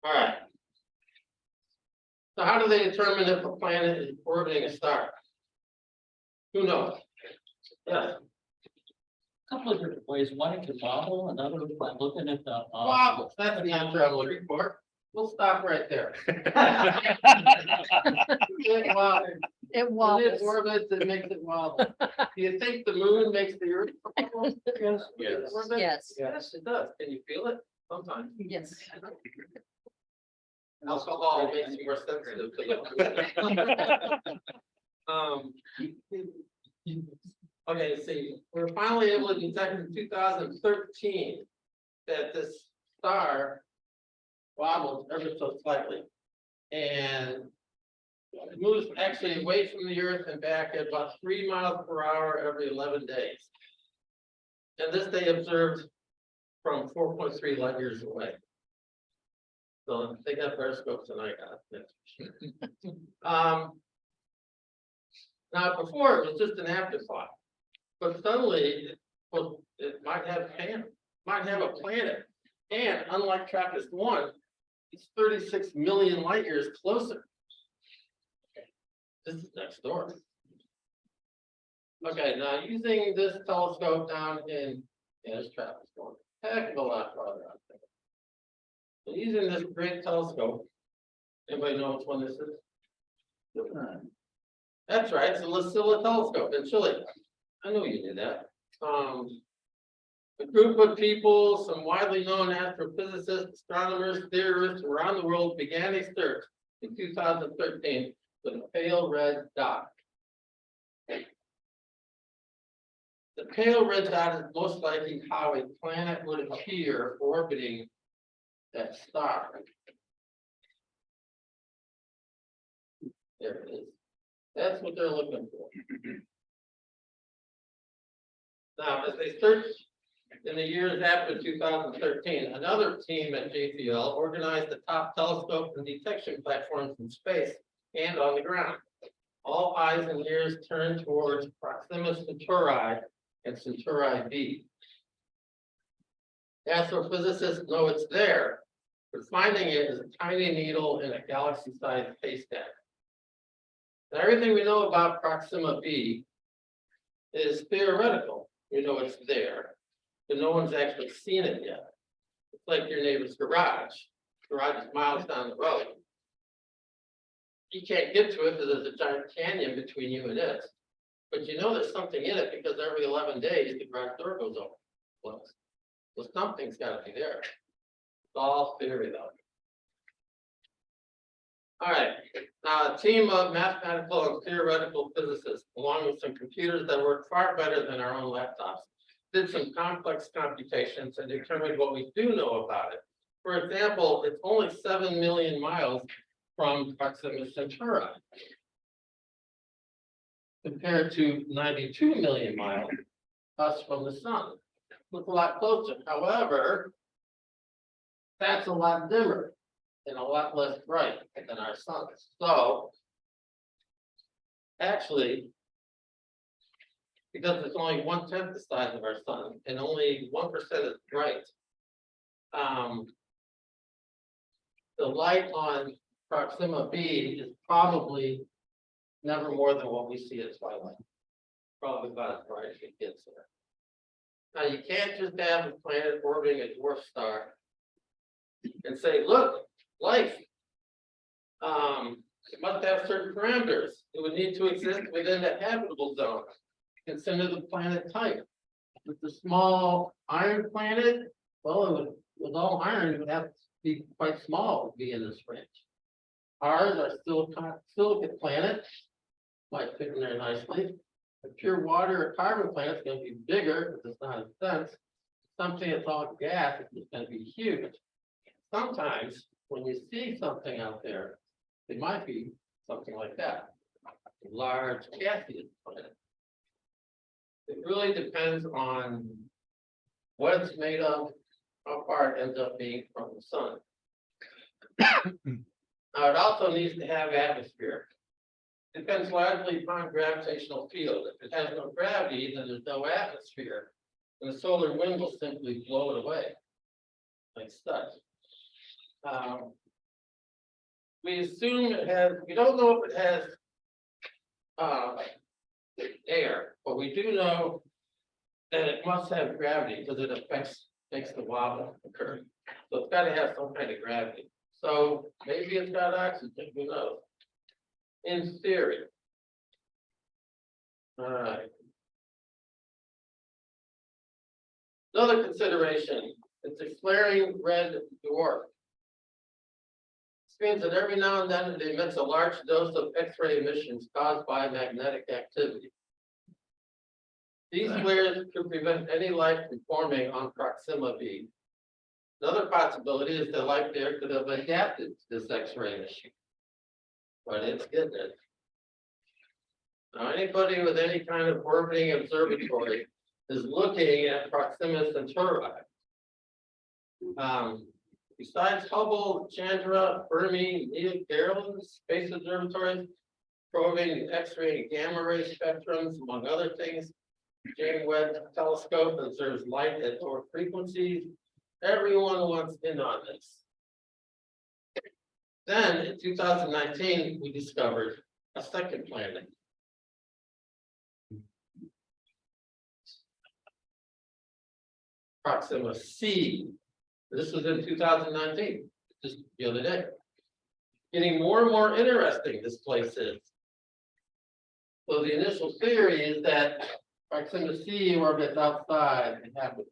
All right. So how do they determine if a planet is orbiting a star? Who knows? Yeah. Couple of different ways. One, it could wobble, another is by looking at the. Wobbles, that's the answer I'm looking for. We'll stop right there. It wobbles. It When it wobbles. orbits, it makes it wobble. Do you think the moon makes the earth wobble? Yes. Yes. Yes, it does. Can you feel it? Sometimes. Yes. Alcohol makes you more sensitive to it. Okay, see, we're finally able to detect in 2013 that this star wobbles ever so slightly. And it moves actually away from the Earth and back at about 3 miles per hour every 11 days. And this they observed from 4.3 light years away. So they got periscopes and I got it. Now before it was just an afterthought, but suddenly it might have a planet, and unlike TRAPPIST-1, it's 36 million light years closer. This is next door. Okay, now using this telescope down in TRAPPIST-1, heck of a lot farther out there. Using this great telescope. Anybody know which one this is? That's right, it's the Lucilla telescope in Chile. I knew you knew that. A group of people, some widely known astrophysicists, astronomers, theorists around the world began a search in 2013 for the pale red dot. The pale red dot is most likely how a planet would appear orbiting that star. There it is. That's what they're looking for. Now, as they searched in the years after 2013, another team at JPL organized the top telescope and detection platforms in space and on the ground. All eyes and ears turned towards Proxima Centauri and Centauri B. Astrophysicists know it's there, but finding it is a tiny needle in a galaxy-sized haystack. Now, everything we know about Proxima B is theoretical. We know it's there, but no one's actually seen it yet. It's like your neighbor's garage. Garage is miles down the road. You can't get to it because there's a giant canyon between you and it. But you know there's something in it because every 11 days the garage door goes open. So something's got to be there. It's all theory though. All right, now a team of mathematical and theoretical physicists, along with some computers that work far better than our own laptops, did some complex computations and determined what we do know about it. For example, it's only 7 million miles from Proxima Centauri, compared to 92 million miles us from the sun. It's a lot closer. However, that's a lot dimmer and a lot less bright than our sun. So actually, because it's only 1/10 the size of our sun and only 1% is bright, the light on Proxima B is probably never more than what we see at twilight. Probably about as bright as it gets there. Now you can't just have a planet orbiting a dwarf star and say, look, life. It must have certain parameters. It would need to exist within the habitable zone. Consider the planet type. If it's a small iron planet, well, with all iron, it would have to be quite small to be in this range. Ours are still silicate planets, might fit in there nicely. A pure water or carbon planet is going to be bigger because it's not as dense. Something that's all gas is going to be huge. Sometimes when you see something out there, it might be something like that, a large gaseous planet. It really depends on what it's made of, how far it ends up being from the sun. Now, it also needs to have atmosphere. Depends largely upon gravitational field. If it has no gravity, then there's no atmosphere, and the solar wind will simply blow it away, like such. We assume it has, we don't know if it has air, but we do know that it must have gravity because it makes the wobble occur. So it's got to have some kind of gravity. So maybe it's got oxygen, who knows? In theory. All right. Another consideration, it's a flaring red dwarf. This means that every now and then it emits a large dose of X-ray emissions caused by magnetic activity. These flares could prevent any life from forming on Proxima B. Another possibility is that life there could have adapted to this X-ray emission, but it's getting it. Now, anybody with any kind of orbiting observatory is looking at Proxima Centauri. Besides Hubble, Chandra, Fermi, Neil Garland space observatories, probing X-ray and gamma ray spectrums, among other things, James Webb telescope observes light at lower frequencies. Everyone wants in on this. Then in 2019, we discovered a second planet. Proxima C. This was in 2019. just the other day. Getting more and more interesting, this place is. So the initial theory is that Proxima C orbits outside and happens.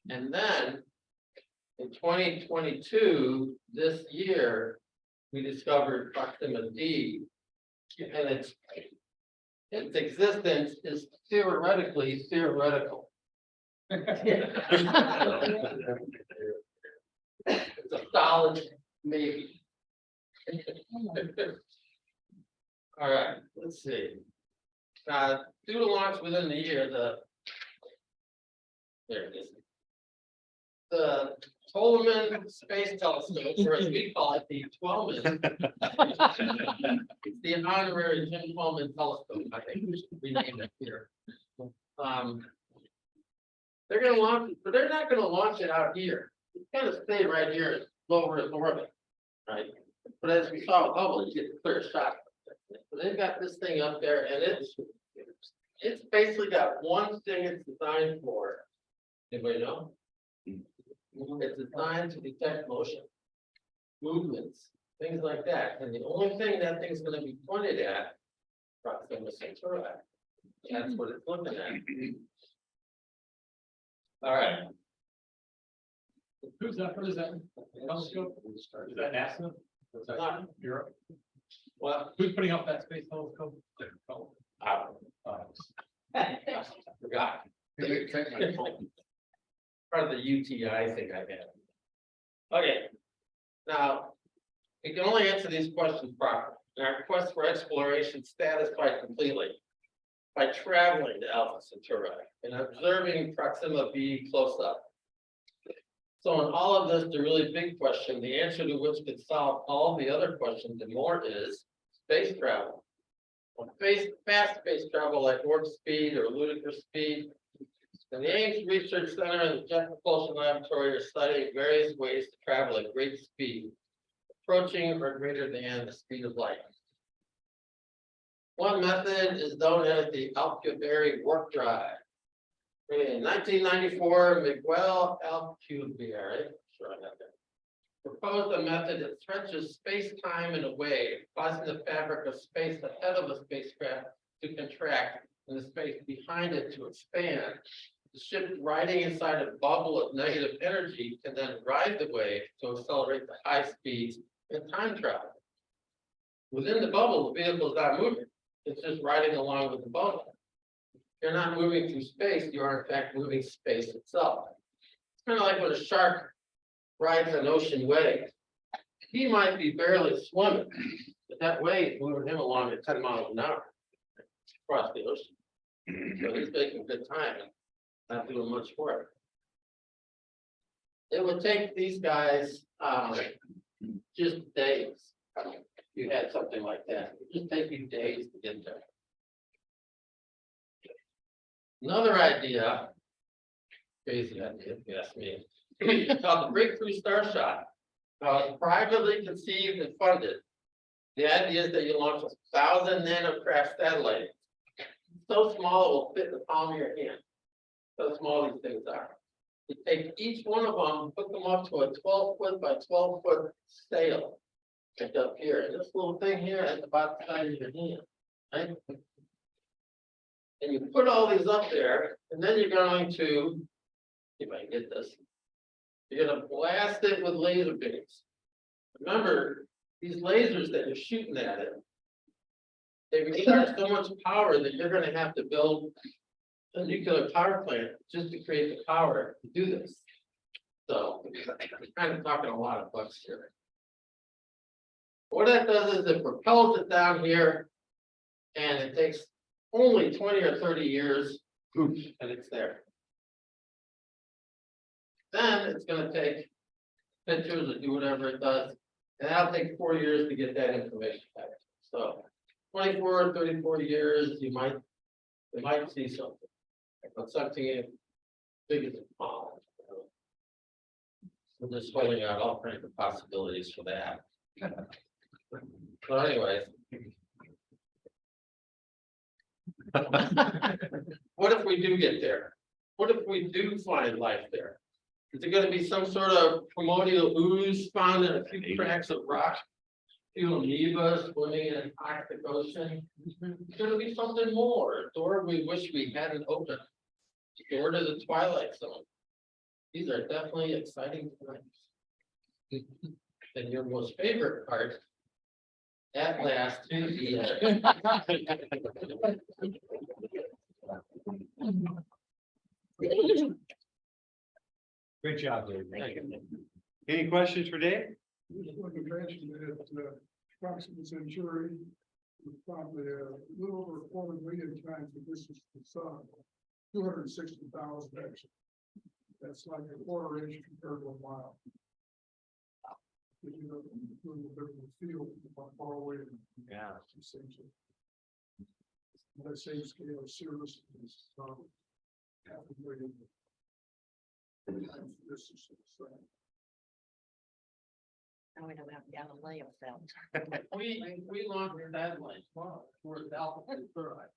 And then in 2022, this year, we discovered Proxima D. And its existence is theoretically theoretical. It's a solid maybe. All right, let's see. Due to launch within the year, there it is. The Tolman Space Telescope, or as we call it, the Twelman. It's the honorary Jim Twelman Telescope, I think we should rename it here. They're gonna launch, but they're not gonna launch it out here. It's gonna stay right here, low Earth orbit, right? But as we saw with Hubble, you get a clear shot. So they've got this thing up there, and it's basically got one thing it's designed for. Anybody know? It's designed to detect motion, movements, things like that. And the only thing that thing's gonna be pointed at, Proxima Centauri. That's what it's looking at. All right. Who's that? What is that? Telescope? Is that NASA? Is that Not- Europe? Well, Who's putting up that space telescope? I forgot. Part of the UTI thing I had. Okay. Now, we can only answer these questions properly. Our request for exploration satisfied completely by traveling to Alpha Centauri and observing Proxima B close up. So in all of this, the really big question, the answer to which could solve all the other questions and more is space travel. Fast space travel like warp speed or ludicrous speed. And the Ames Research Center and the Jet Propulsion Laboratory are studying various ways to travel at great speed, approaching or greater than the speed of light. One method is known as the Alcubierre warp drive. In 1994, Miguel Alcubierre, sure I got that, proposed a method that stretches space-time in a way, causing the fabric of space ahead of a spacecraft to contract and the space behind it to expand. The ship riding inside a bubble of negative energy can then ride the wave to accelerate the high speeds and time travel. Within the bubble, the vehicle is not moving. It's just riding along with the bubble. You're not moving through space, you are in fact moving space itself. It's kind of like when a shark rides an ocean wave. He might be barely swimming, but that wave is moving him along at 10 miles an hour across the ocean. So he's making good time, not doing much work. It would take these guys just days. If you had something like that, it would just take you days to get there. Another idea, crazy idea, if you ask me, called the Breakthrough Starshot. It's privately conceived and funded. The idea is that you launch 1,000 nanocraft satellites. So small it will fit in the palm of your hand. So small these things are. You take each one of them, hook them up to a 12-foot by 12-foot sail. Like up here, and this little thing here at the bottom side of your hand, right? And you put all these up there, and then you're going to, if I can get this, you're gonna blast it with laser beams. Remember, these lasers that you're shooting at it, they require so much power that you're gonna have to build a nuclear power plant just to create the power to do this. So, we're kind of talking a lot of bucks here. What that does is it propels it down here, and it takes only 20 or 30 years, and it's there. Then it's gonna take pictures or do whatever it does, and that'll take 4 years to get that information back. So 24, 34 years, you might see something. But something big as a palm. We're just holding out all kinds of possibilities for that. So anyways. What if we do get there? What if we do find life there? Is it gonna be some sort of primordial ooze found in a few cracks of rock? Few amoebas swimming in an Arctic Ocean? It's gonna be something more, a door we wish we hadn't opened. Door to the Twilight Zone. These are definitely exciting times. And your most favorite part. At last, Great job, Dave. Any questions for Dave? Like you mentioned, that approximate century, probably a little over 250,000 times the distance to the sun. 260,000 actually. That's like a quarter inch compared to a mile. You know, the field, how far away. Yeah. That same scale of service is half a million. Times the distance to the sun. Now we don't have Galileo felt. we launched satellites towards Alpha Centauri.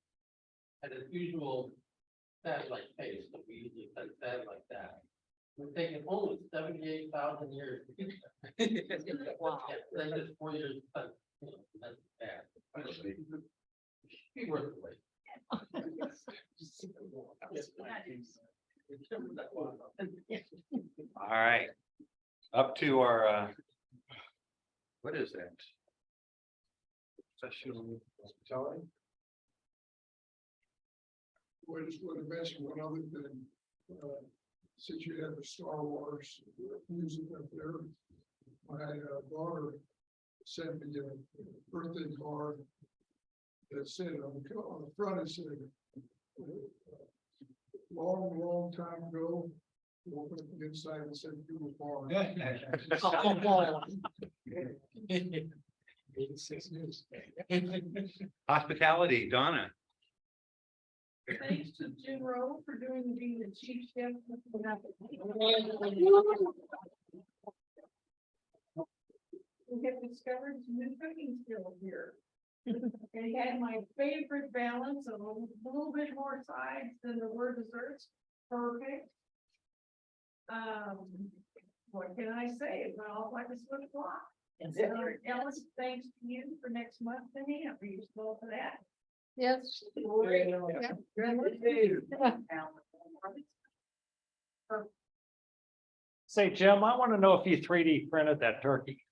At its usual satellite pace, that we usually send satellite that. We're taking only 78,000 years. Wow. That's just 4 years. That's bad. Be worth the wait. All right. Up to our, what is that? Session hospitality? Well, I just want to mention one other thing. Since you have the Star Wars music up there, my daughter sent me a birthday card that said on the front, it said, long time ago, you open up the inside and said, "Google Bar." 86 years. Hospitality, Donna. Thanks to Jim Rowe for being the chief chef. We have discovered some new cooking skills here. And he had my favorite balance of a little bit more sides than there were desserts. Perfect. What can I say? Well, like a swim clock. And so, Ellis, thanks to you for next month, Penny. Are you still for that? Yes. Say, Jim, I want to know if you 3D printed that turkey.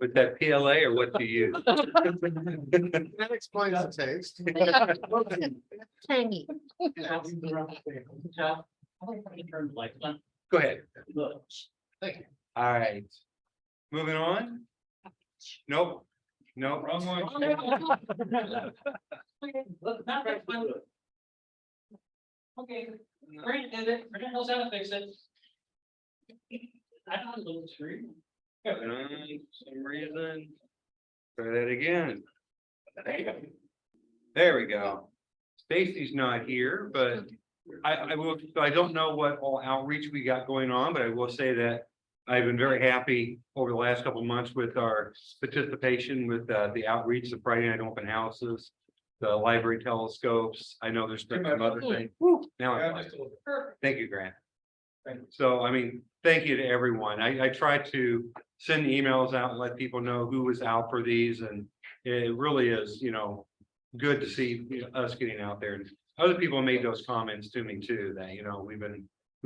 With that PLA or what do you use? That explains the taste. Tangy. Go ahead. Thank you. All right. Moving on. Nope. No, wrong one. Okay, Brent did it, Brent knows how to fix it. I don't know the tree. For some reason. Try that again. There we go. Stacy's not here, but I will, I don't know what all outreach we got going on, but I will say that I've been very happy over the last couple of months with our participation with the outreach, the Friday night open houses, the library telescopes. I know there's been some other things. Now, thank you, Grant. So, I mean, thank you to everyone. I tried to send emails out and let people know who was out for these, and it really is, you know, good to see us getting out there. And other people made those comments to me too, that, you know, we've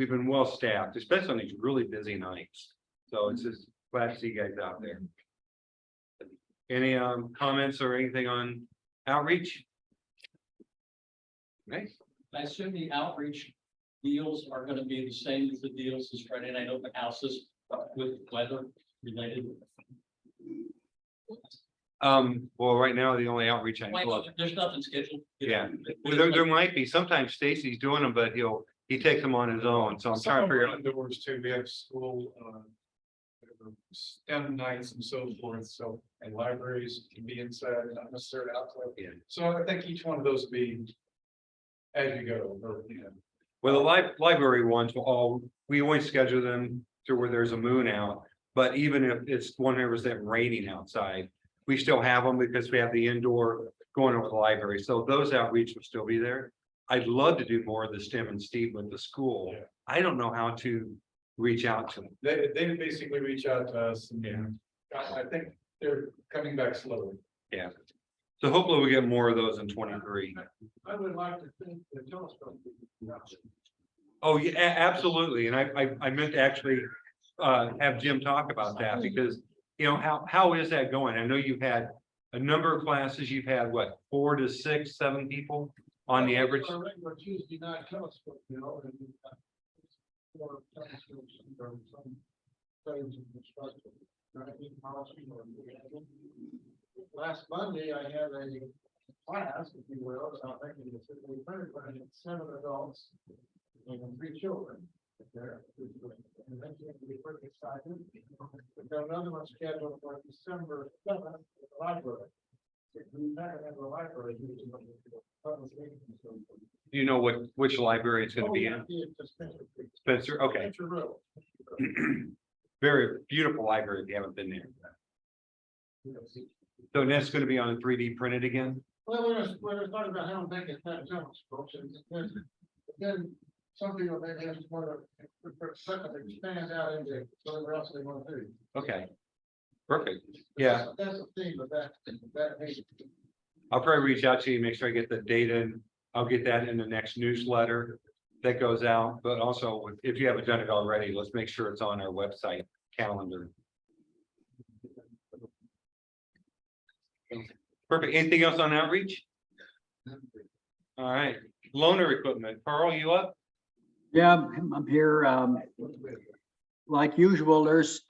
been well staffed, especially on these really busy nights. So it's just glad to see you guys out there. Any comments or anything on outreach? Nice. I assume the outreach deals are gonna be the same as the deals as Friday night open houses with weather related. Well, right now, the only outreach I know of. There's nothing scheduled. Yeah, well, there might be, sometimes Stacy's doing them, but he takes them on his own, so I'm trying to figure out. Indoors too, we have school, STEM nights and so forth, so, and libraries can be inside and not necessarily outside. Yeah. So I think each one of those will be as you go, or, you know. Well, the library ones we always schedule them to where there's a moon out, but even if it's 100% raining outside, we still have them because we have the indoor going over the library, so those outreach will still be there. I'd love to do more of the STEM and STEAM with the school. Yeah. I don't know how to reach out to them. They basically reach out to us and I think they're coming back slowly. So hopefully we get more of those in 23. I would like to think the telescope. Oh, yeah, absolutely. And I meant to actually have Jim talk about that because, you know, how is that going? I know you've had a number of classes. You've had what, 4 to 6, 7 people on the average? Our regular Tuesday night telescope, you know, and or telescopes or some things in construction. I think policy or- Last Monday, I had a class, if you will, and I'm thinking it's a third, but I had 7 adults and 3 children. There, and then you have to be pretty excited. We've got another one scheduled for December 7th at the library. We've never had a library. Do you know which library it's going to be in? Spencer, okay. Spencer Road. Very beautiful library if you haven't been there. So that's going to be on a 3D printed again? Well, we're talking about how to make it that telescopes and then some people maybe have more to expand out into whatever else they want to do. Okay. Perfect. Yeah, That's the theme of that meeting. I'll probably reach out to you, make sure I get the data and I'll get that in the next newsletter that goes out. But also if you haven't done it already, let's make sure it's on our website calendar. Perfect. Anything else on outreach? All right. Loaner equipment. Carl, you up? Yeah, I'm here. Like usual, there's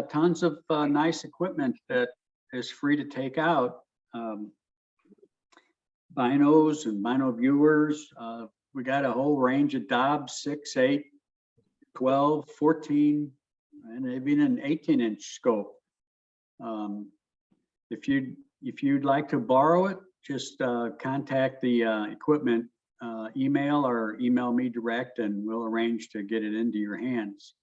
tons of nice equipment that is free to take out. Binos and bino viewers. We got a whole range of Dobbs, 6, 8, 12, 14, and even an 18-inch scope. If you'd like to borrow it, just contact the equipment email or email me direct, and we'll arrange to get it into your hands.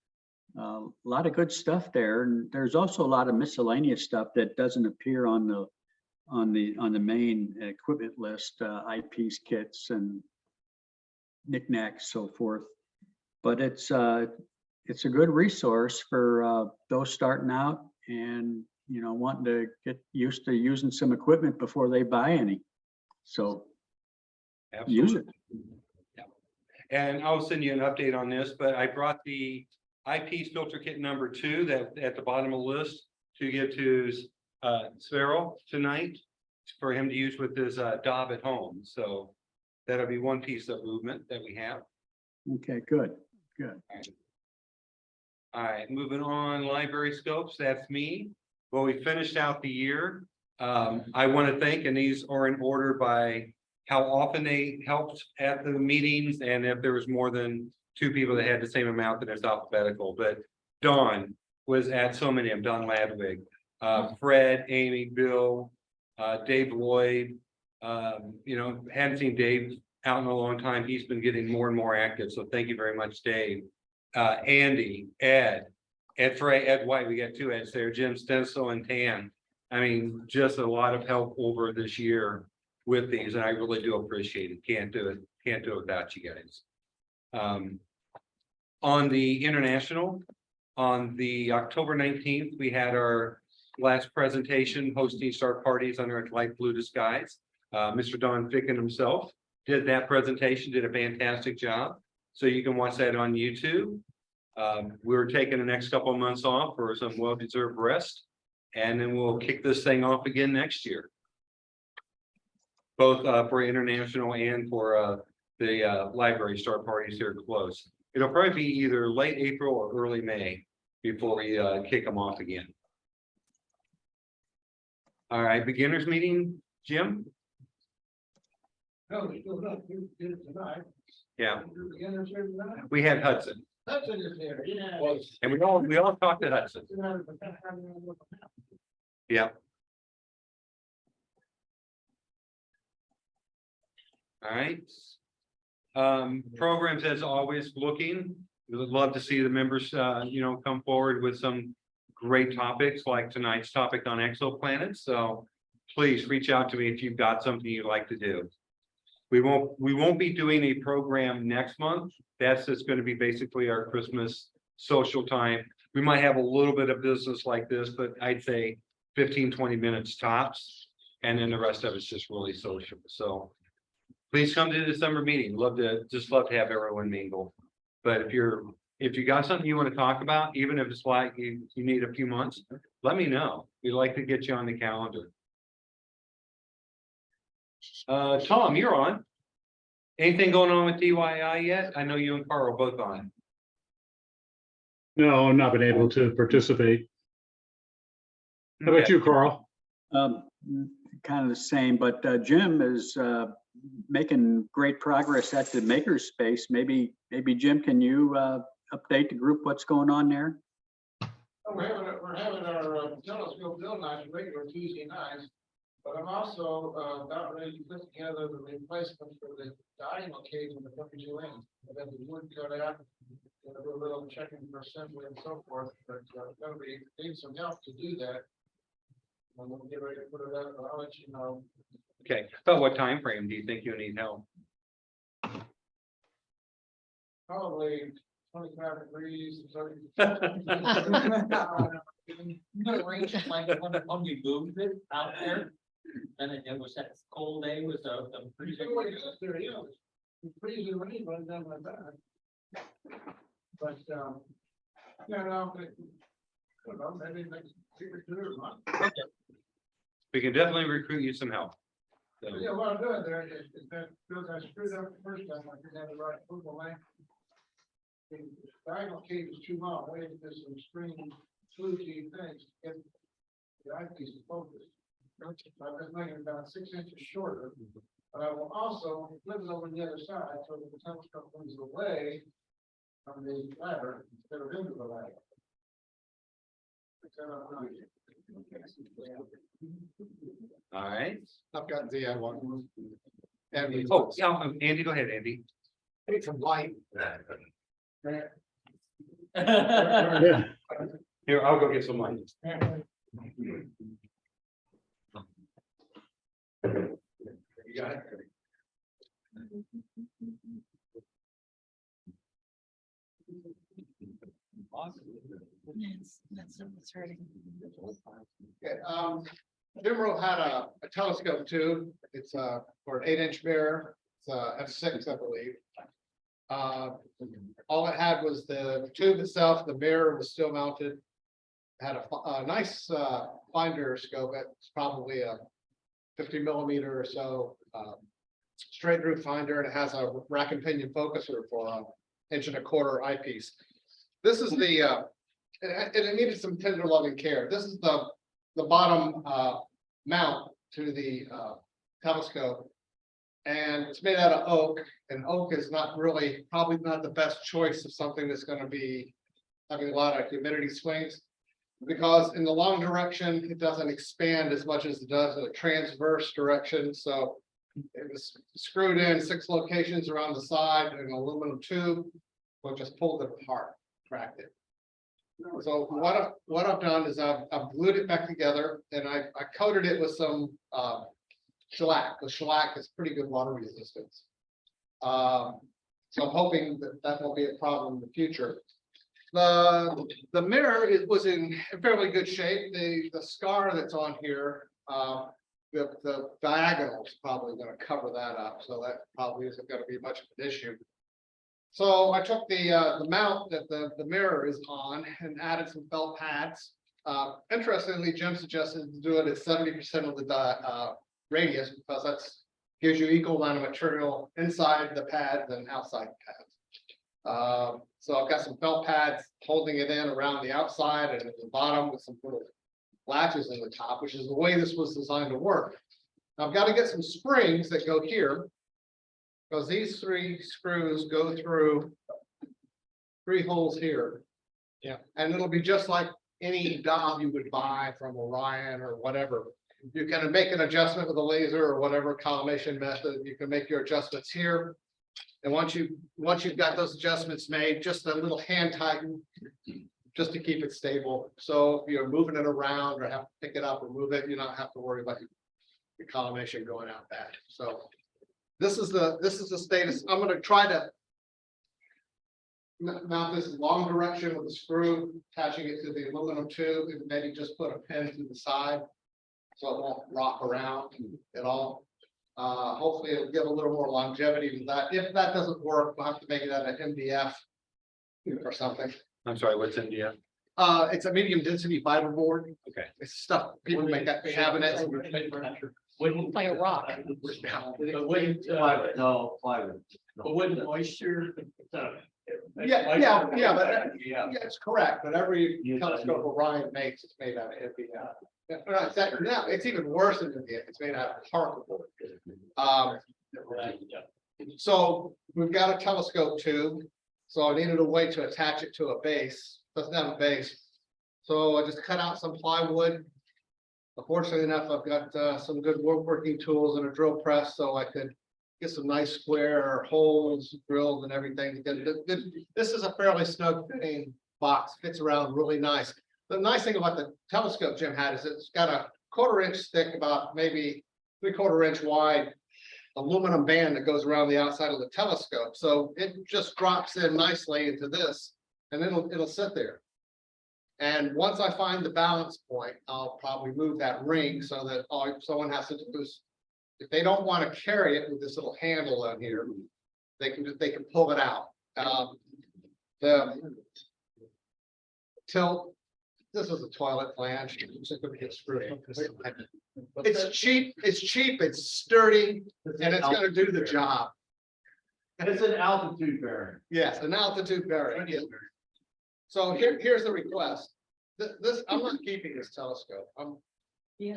A lot of good stuff there, and there's also a lot of miscellaneous stuff that doesn't appear on the main equipment list, eyepiece kits and knickknacks, so forth. But it's a good resource for those starting out and wanting to get used to using some equipment before they buy any. So use it. Yeah. And I'll send you an update on this, but I brought the eyepiece filter kit number 2 that at the bottom of the list to give to Sparrow tonight for him to use with his Dobb at home. So that'll be one piece of movement that we have. Okay, good. All right, moving on, library scopes, that's me. Well, we finished out the year. I want to thank, and these are in order by how often they helped at the meetings, and if there was more than 2 people that had the same amount, then it's alphabetical. But Dawn was at so many of them, Don Ladwig, Fred, Amy, Bill, Dave Lloyd. Hadn't seen Dave out in a long time. He's been getting more and more active. So thank you very much, Dave. Andy, Ed White, we got 2 Eds there, Jim Stencil and Tan. I mean, just a lot of help over this year with these, and I really do appreciate it. Can't do it without you guys. On the international, on the October 19th, we had our last presentation hosting start parties under a light blue disguise. Mr. Don Ficken himself did that presentation, did a fantastic job. So you can watch that on YouTube. We're taking the next couple of months off for some well-deserved rest, and then we'll kick this thing off again next year. Both for international and for the library start parties here close. It'll probably be either late April or early May before we kick them off again. All right, beginners meeting, Jim? No, we still not, we did it tonight. Yeah, You're beginners here tonight? we had Hudson, That's in his there. and we all talked to Hudson. Yeah. All right. Programs as always looking. We would love to see the members, come forward with some great topics like tonight's topic on exoplanets. So please reach out to me if you've got something you'd like to do. We won't be doing a program next month. That's just gonna be basically our Christmas social time. We might have a little bit of business like this, but I'd say 15-20 minutes tops. And then the rest of it's just really social. So please come to the December meeting. Love to have everyone mingle. But if you got something you want to talk about, even if it's like you need a few months, let me know. We'd like to get you on the calendar. Tom, you're on. Anything going on with DYI yet? I know you and Carl are both on. No, I've not been able to participate. How about you, Carl? Kind of the same, but Jim is making great progress at the makerspace. Maybe Jim, can you update the group what's going on there? We're having our telescope bill night regular Tuesday nights. But I'm also about ready to put together the replacement for the dining cage in the W end. And then the wood cut out, do a little checking for assembly and so forth, but gonna be need some help to do that. And we'll get ready to put it up, but I'll let you know. Okay, so what time frame do you think you need help? Probably 25 degrees. You know, range like when we moved it out there. And it was that cold day with the freezing. Freezing rain running down my back. But, yeah, no, I don't know, maybe next week or two or a month. We can definitely recruit you some help. So, Yeah, what I'm doing there is that, because I screwed up the first time, I didn't have the right football length. The diagonal cage is too long, I waited for some string fluky things to get the eyepiece to focus. I've been making about 6 inches shorter, but I will also flip it over the other side, so that the telescope moves away from the ladder instead of into the ladder. all right. I've got the one. Oh, yeah, Andy, go ahead, Andy. Need some light. Here, I'll go get some light. You got it. That's hurting. Okay, Emerald had a telescope too. It's for an 8-inch mirror. It's F6, I believe. All it had was the tube itself. The mirror was still mounted. Had a nice finder scope. It's probably a 50 millimeter or so straight through finder, and it has a rack and pinion focuser for an 1.25 inch eyepiece. This is the it needed some tender loving care. This is the bottom mount to the telescope, and it's made out of oak, and oak is probably not the best choice of something that's going to be having a lot of humidity swings, because in the long direction it doesn't expand as much as it does in a transverse direction. So it was screwed in 6 locations around the side in an aluminum tube, so it just pulled it apart, cracked it. So what I've done is I've glued it back together, and I coated it with some shellac. The shellac is pretty good water resistance. So I'm hoping that won't be a problem in the future. The mirror was in fairly good shape. The scar that's on here, the diagonal is probably going to cover that up, so that probably isn't going to be much of an issue. So I took the mount that the mirror is on and added some felt pads. Interestingly, Jim suggested to do it at 70% of the radius, because that's gives you equal amount of material inside the pad than outside the pad. So I've got some felt pads holding it in around the outside and at the bottom with some little latches in the top, which is the way this was designed to work. Now I've got to get some springs that go here, because these 3 screws go through 3 holes here. Yeah, and it'll be just like any knob you would buy from Orion or whatever. You can make an adjustment with a laser or whatever collimation method. You can make your adjustments here. And once you've got those adjustments made, just a little hand tighten just to keep it stable. So if you're moving it around or have to pick it up or move it, you don't have to worry about your collimation going out bad. So this is the status. I'm gonna try to mount this long direction with a screw, attaching it to the aluminum tube, and maybe just put a pin to the side. So it won't rock around at all. Hopefully it'll give a little more longevity to that. If that doesn't work, we'll have to make it out of MDF or something. I'm sorry, what's India? It's a medium density fiberboard. Okay. It's stuff people make at cabinets. Wouldn't. Like a rock. But wouldn't, no, plywood. But wouldn't moisture? Yeah, but yeah, it's correct, but every telescope Orion makes is made out of MDF. Yeah, now, it's even worse than MDF, it's made out of particle board. So we've got a telescope tube, so I needed a way to attach it to a base, doesn't have a base. So I just cut out some plywood. Fortunately enough, I've got some good woodworking tools and a drill press, so I could get some nice square holes drilled and everything. This is a fairly snug fitting box, fits around really nice. The nice thing about the telescope Jim had is it's got a 1/4 inch thick, about maybe 3/4 inch wide aluminum band that goes around the outside of the telescope. So it just drops in nicely into this, and it'll sit there. And once I find the balance point, I'll probably move that ring so that someone has to do. If they don't want to carry it with this little handle on here, they can pull it out. The tilt. This is a toilet flange. It's cheap. It's sturdy, and it's going to do the job. It's an altitude bearing. Yes, an altitude bearing. Yeah. So here's the request. This I'm not keeping this telescope. I'm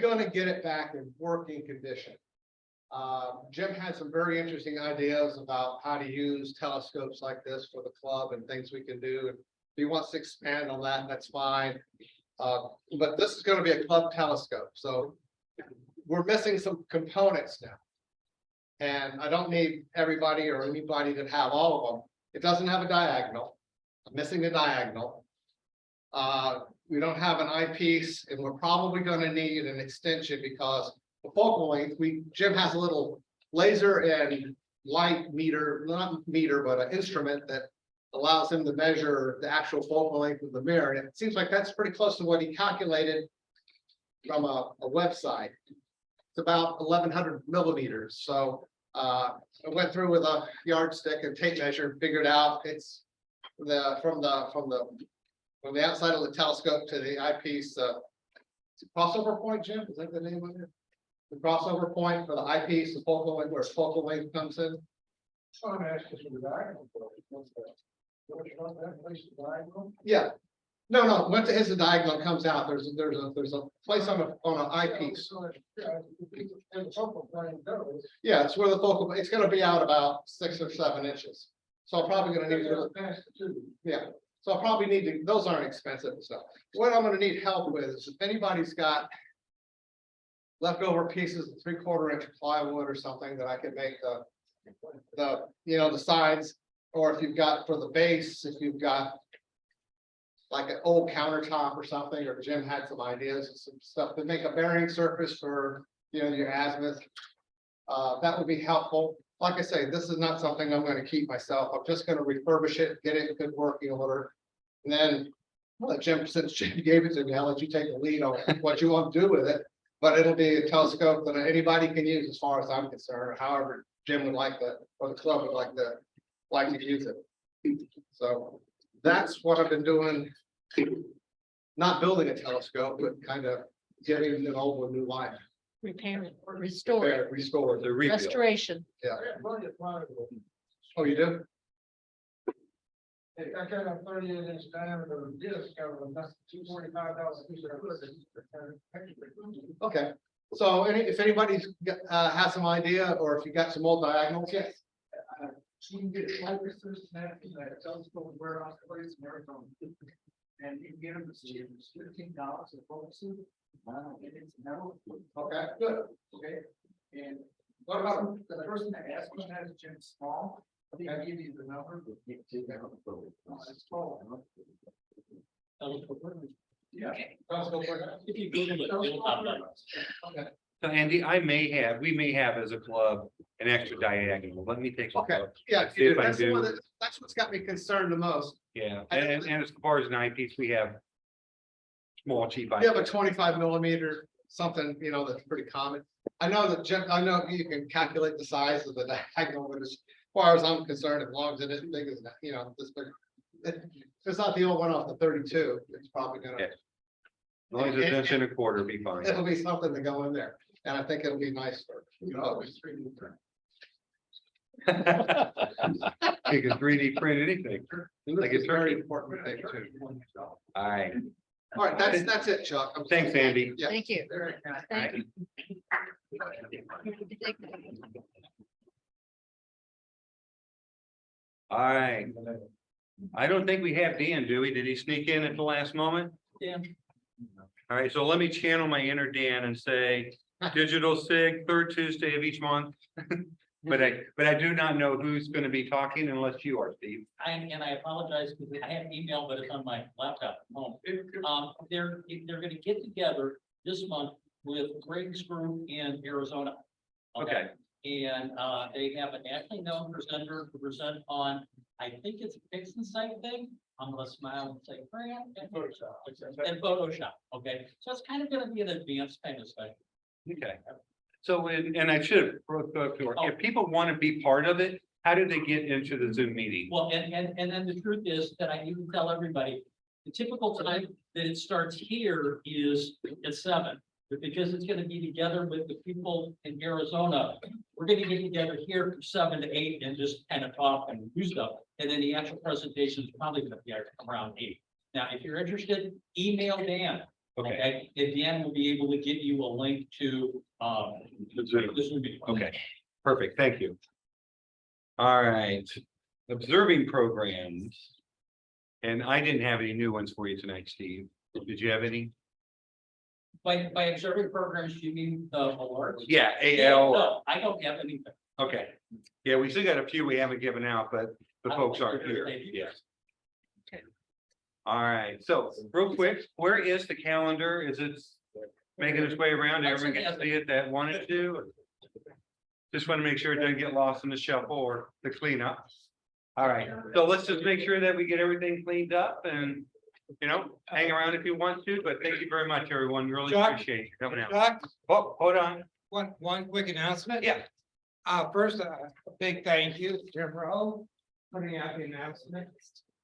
gonna get it back in working condition. Jim had some very interesting ideas about how to use telescopes like this for the club and things we can do. And if he wants to expand on that, that's fine. But this is going to be a club telescope, so we're missing some components now. And I don't need everybody or anybody to have all of them. It doesn't have a diagonal. I'm missing the diagonal. We don't have an eyepiece, and we're probably going to need an extension because the focal length, Jim has a little laser and light meter, not meter, but an instrument that allows him to measure the actual focal length of the mirror. And it seems like that's pretty close to what he calculated from a website. It's about 1100 millimeters. So I went through with a yardstick and tape measure, figured out it's from the outside of the telescope to the eyepiece, crossover point, Jim, is that the name of it? The crossover point for the eyepiece, the focal length, where focal length comes in. I'm asking for the diagonal. Yeah, no, once it hits the diagonal, it comes out, there's a place on an eyepiece. Yeah, it's where the focal, it's gonna be out about 6 or 7 inches. So I'm probably gonna need to, yeah. So I probably need to, those aren't expensive and stuff. What I'm gonna need help with is if anybody's got leftover pieces of 3/4 inch plywood or something that I could make the sides, or if you've got for the base, if you've got like an old countertop or something, or Jim had some ideas and some stuff to make a bearing surface for, your azimuth. That would be helpful. Like I say, this is not something I'm going to keep myself. I'm just going to refurbish it, get it in good working order. And then Jim, since Jim gave it to me, I'll let you take the lead on what you want to do with it. But it'll be a telescope that anybody can use as far as I'm concerned, or however Jim would like that, or the club would like to use it. So that's what I've been doing. Not building a telescope, but kind of giving an old one new life. Repair it, restore it, Restore the rebuild. restoration. Yeah. Oh, you do? I got a 38-inch diameter disc cover, and that's 245,000. Okay. So if anybody's has some idea, or if you got some old diagonals, yes. You can get microsurface that telescope warehouse place in Arizona. And you can get them to see it. It's $15 a focus. And it's metal. Okay, good. Okay. And what about the person that asked me that is Jim Small? I think I give you the number. It's small. Yeah. If you Google it, you'll pop up. Okay. So Andy, we may have as a club an extra diagonal. Let me take a Okay, look. yeah, See if I that's the one do. that's what's got me concerned the most. Yeah, I don't and as far as an eyepiece, we have small cheap. You have a 25 millimeter, something, that's pretty common. I know I know you can calculate the size of the diagonal, but as far as I'm concerned, as long as it isn't big as, this big. If it's not the old one off the 32, it's probably gonna, Yeah. As long as it's inch and a quarter, be fine. it'll be something to go in there. And I think it'll be nice for, You can 3D print anything. Like it's a very turkey. important thing too. All right, All right, that's it, Chuck. thanks, Andy. Yeah. Thank you. Thank you. All right. I don't think we have Dan, do we? Did he sneak in at the last moment? Dan. All right, so let me channel my inner Dan and say, digital sig, third Tuesday of each month. But I do not know who's gonna be talking unless you are, Steve. And I apologize because I have email, but it's on my laptop at home. They're gonna get together this month with Greg's group in Arizona. Okay. And they have a nationally known presenter to present on, I think it's a fix and site thing. I'm gonna smile and say, Grant, and Photoshop. And Photoshop, okay? So it's kind of gonna be an advanced kind of thing. Okay. So, and I should have, if people want to be part of it, how do they get into the Zoom meeting? Well, and then the truth is that I need to tell everybody, the typical time that it starts here is at 7. But because it's gonna be together with the people in Arizona, we're gonna get together here from 7 to 8 and just kind of talk and do stuff. And then the actual presentation is probably gonna be around 8. Now, if you're interested, email Dan. Okay. And Dan will be able to give you a link to, The Zoom. this would be. Okay, perfect, thank you. All right, observing programs. And I didn't have any new ones for you tonight, Steve. Did you have any? By observing programs, you mean alerts? Yeah, AL. No, I don't have anything. Okay, yeah, we still got a few we haven't given out, but the folks aren't here, Thank you. yes. All right, so real quick, where is the calendar? Is it making its way around? Everyone can see it that wanted to? Just want to make sure it doesn't get lost in the shuffle or the cleanup. All right, so let's just make sure that we get everything cleaned up and, hang around if you want to, but thank you very much, everyone. Really Chuck? appreciate you coming out. Chuck, Oh, hold on. one quick announcement. Yeah. First, a big thank you to Jim Rowe, putting out the announcement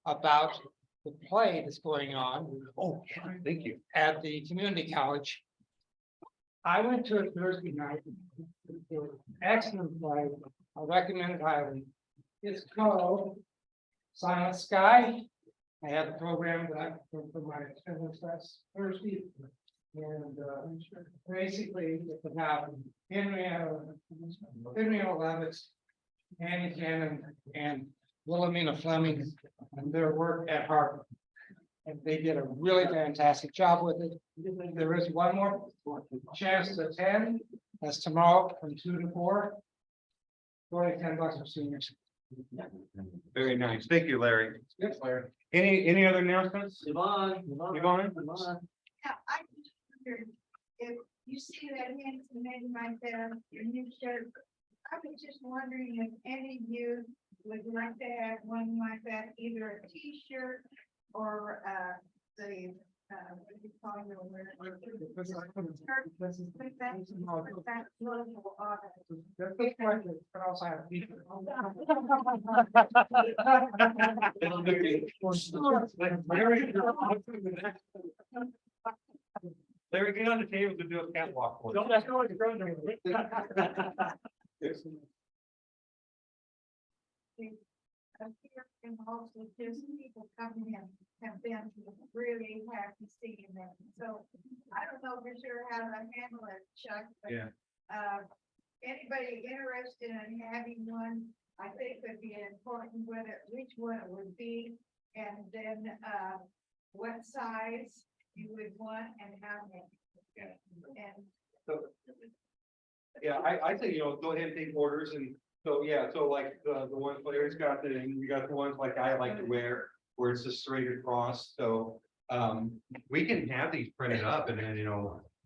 about the play that's going on. Oh, thank you. At the community college. I went to it Thursday night. Excellent play. I recommend it highly. It's called Silent Sky. I had a program that I for my attendance last Thursday. And basically it would have Henrietta Leavitt, Annie Cannon, and Wilhelmina Fleming and their work at Harvard. And they did a really fantastic job with it. There is one more chance to attend. That's tomorrow from 2 to 4. $10 for seniors. Very nice. Thank you, Larry. Yes, Larry. Any other announcements? Yvonne. Yvonne? Yeah, I just wondered if you see that handsome man right there, your new shirt. I was just wondering if any of you would like to have one like that, either a T-shirt or the what do you call it? With that logo on it. The big question, but also have. Larry, get on the table to do a catwalk. for us. Don't ask what you're going to. And also just people coming in have been really happy seeing them. So I don't know for sure how to handle it, Chuck, but Yeah. Anybody interested in having one, I think would be important whether which one it would be, and then what size you would want and how many. And Yeah, I think, go ahead and take orders and so, yeah, so like the ones Larry's got, then you got the ones like I like to wear, where it's just straight across, so. We can have these printed up and then,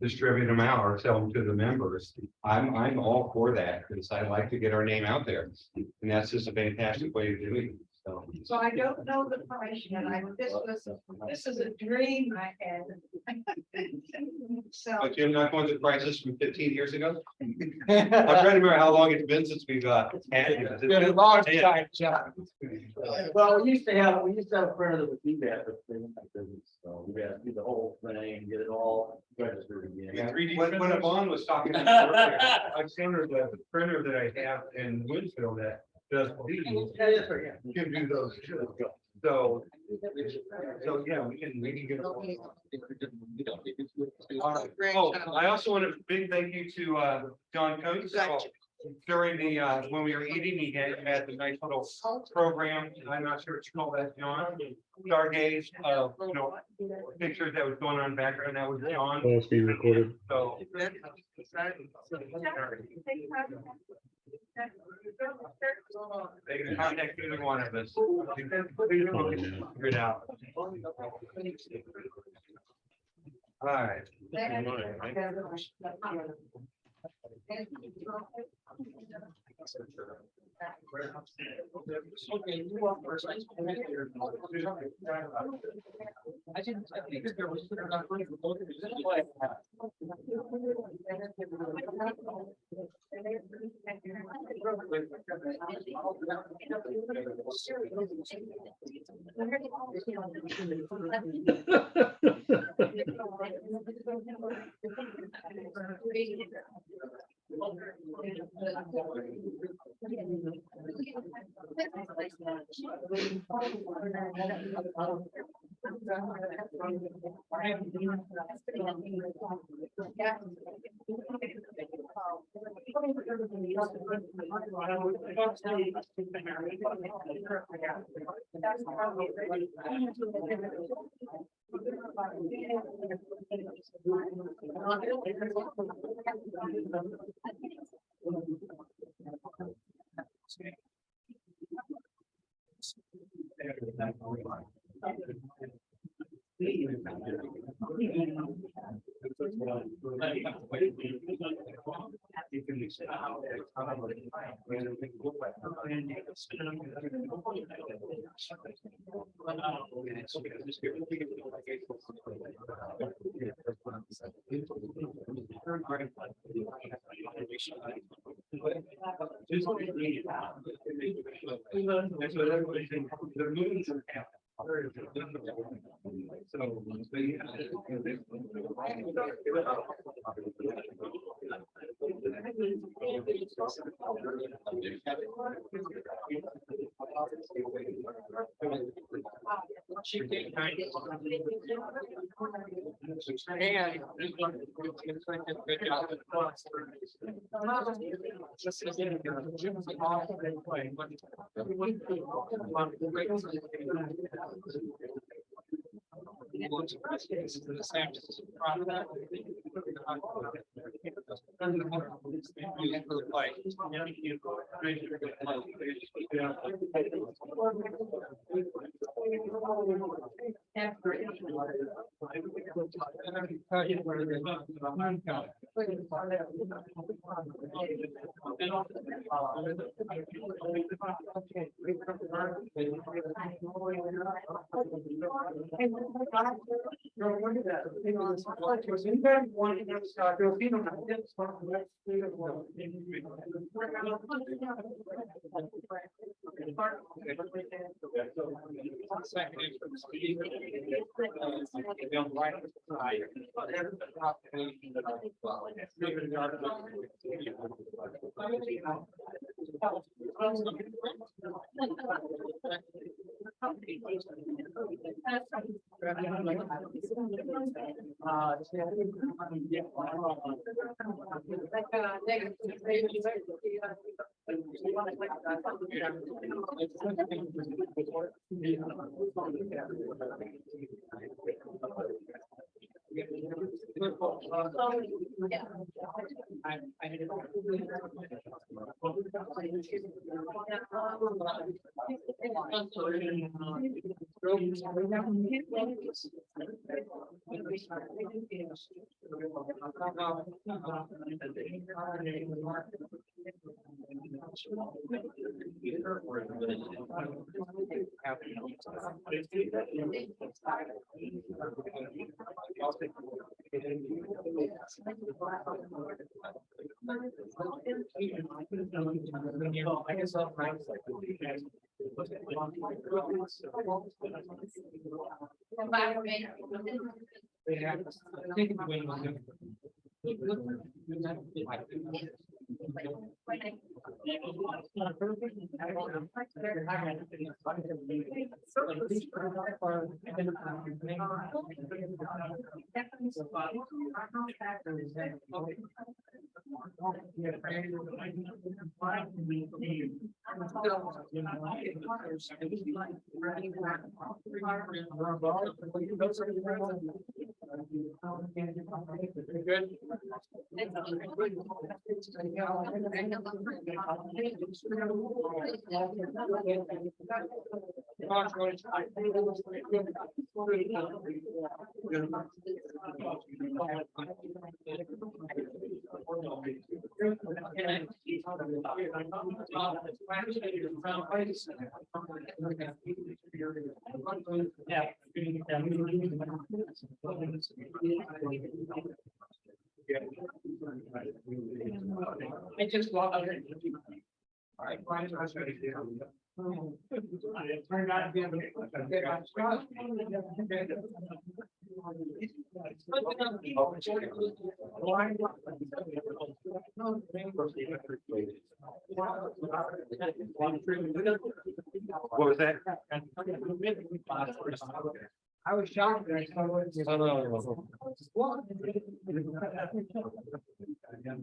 distribute them out or sell them to the members. I'm all for that because I like to get our name out there. And that's just a fantastic way to do it. So. So I don't know the price yet. This is a dream I had. So. But you're not going to prices from 15 years ago? I'm trying to remember how long it's been since we've had it. It's been a long time, John. Well, we used to have a printer that would do that, but they didn't have business, so we had to do the whole thing, get it all registered again. Yeah, when Yvonne was talking about earlier, I showed her the printer that I have in Winsfield that does these, can do those too. So yeah, we can get. Oh, I also want a big thank you to John Coates. During the when we were eating, he had the nice little program. I'm not sure what you call that, John. Stargaze, pictures that was going on in the background. That was John. It's being recorded. So. They can contact either one of us. Figure it out. All right. Okay, you want first. I think there was. I just walked out. Turned out to be What was that? I was shocked that I saw it.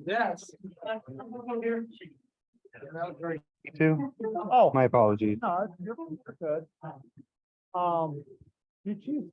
Yes. That was very. Too? Oh, my apologies. No, you're good. Did you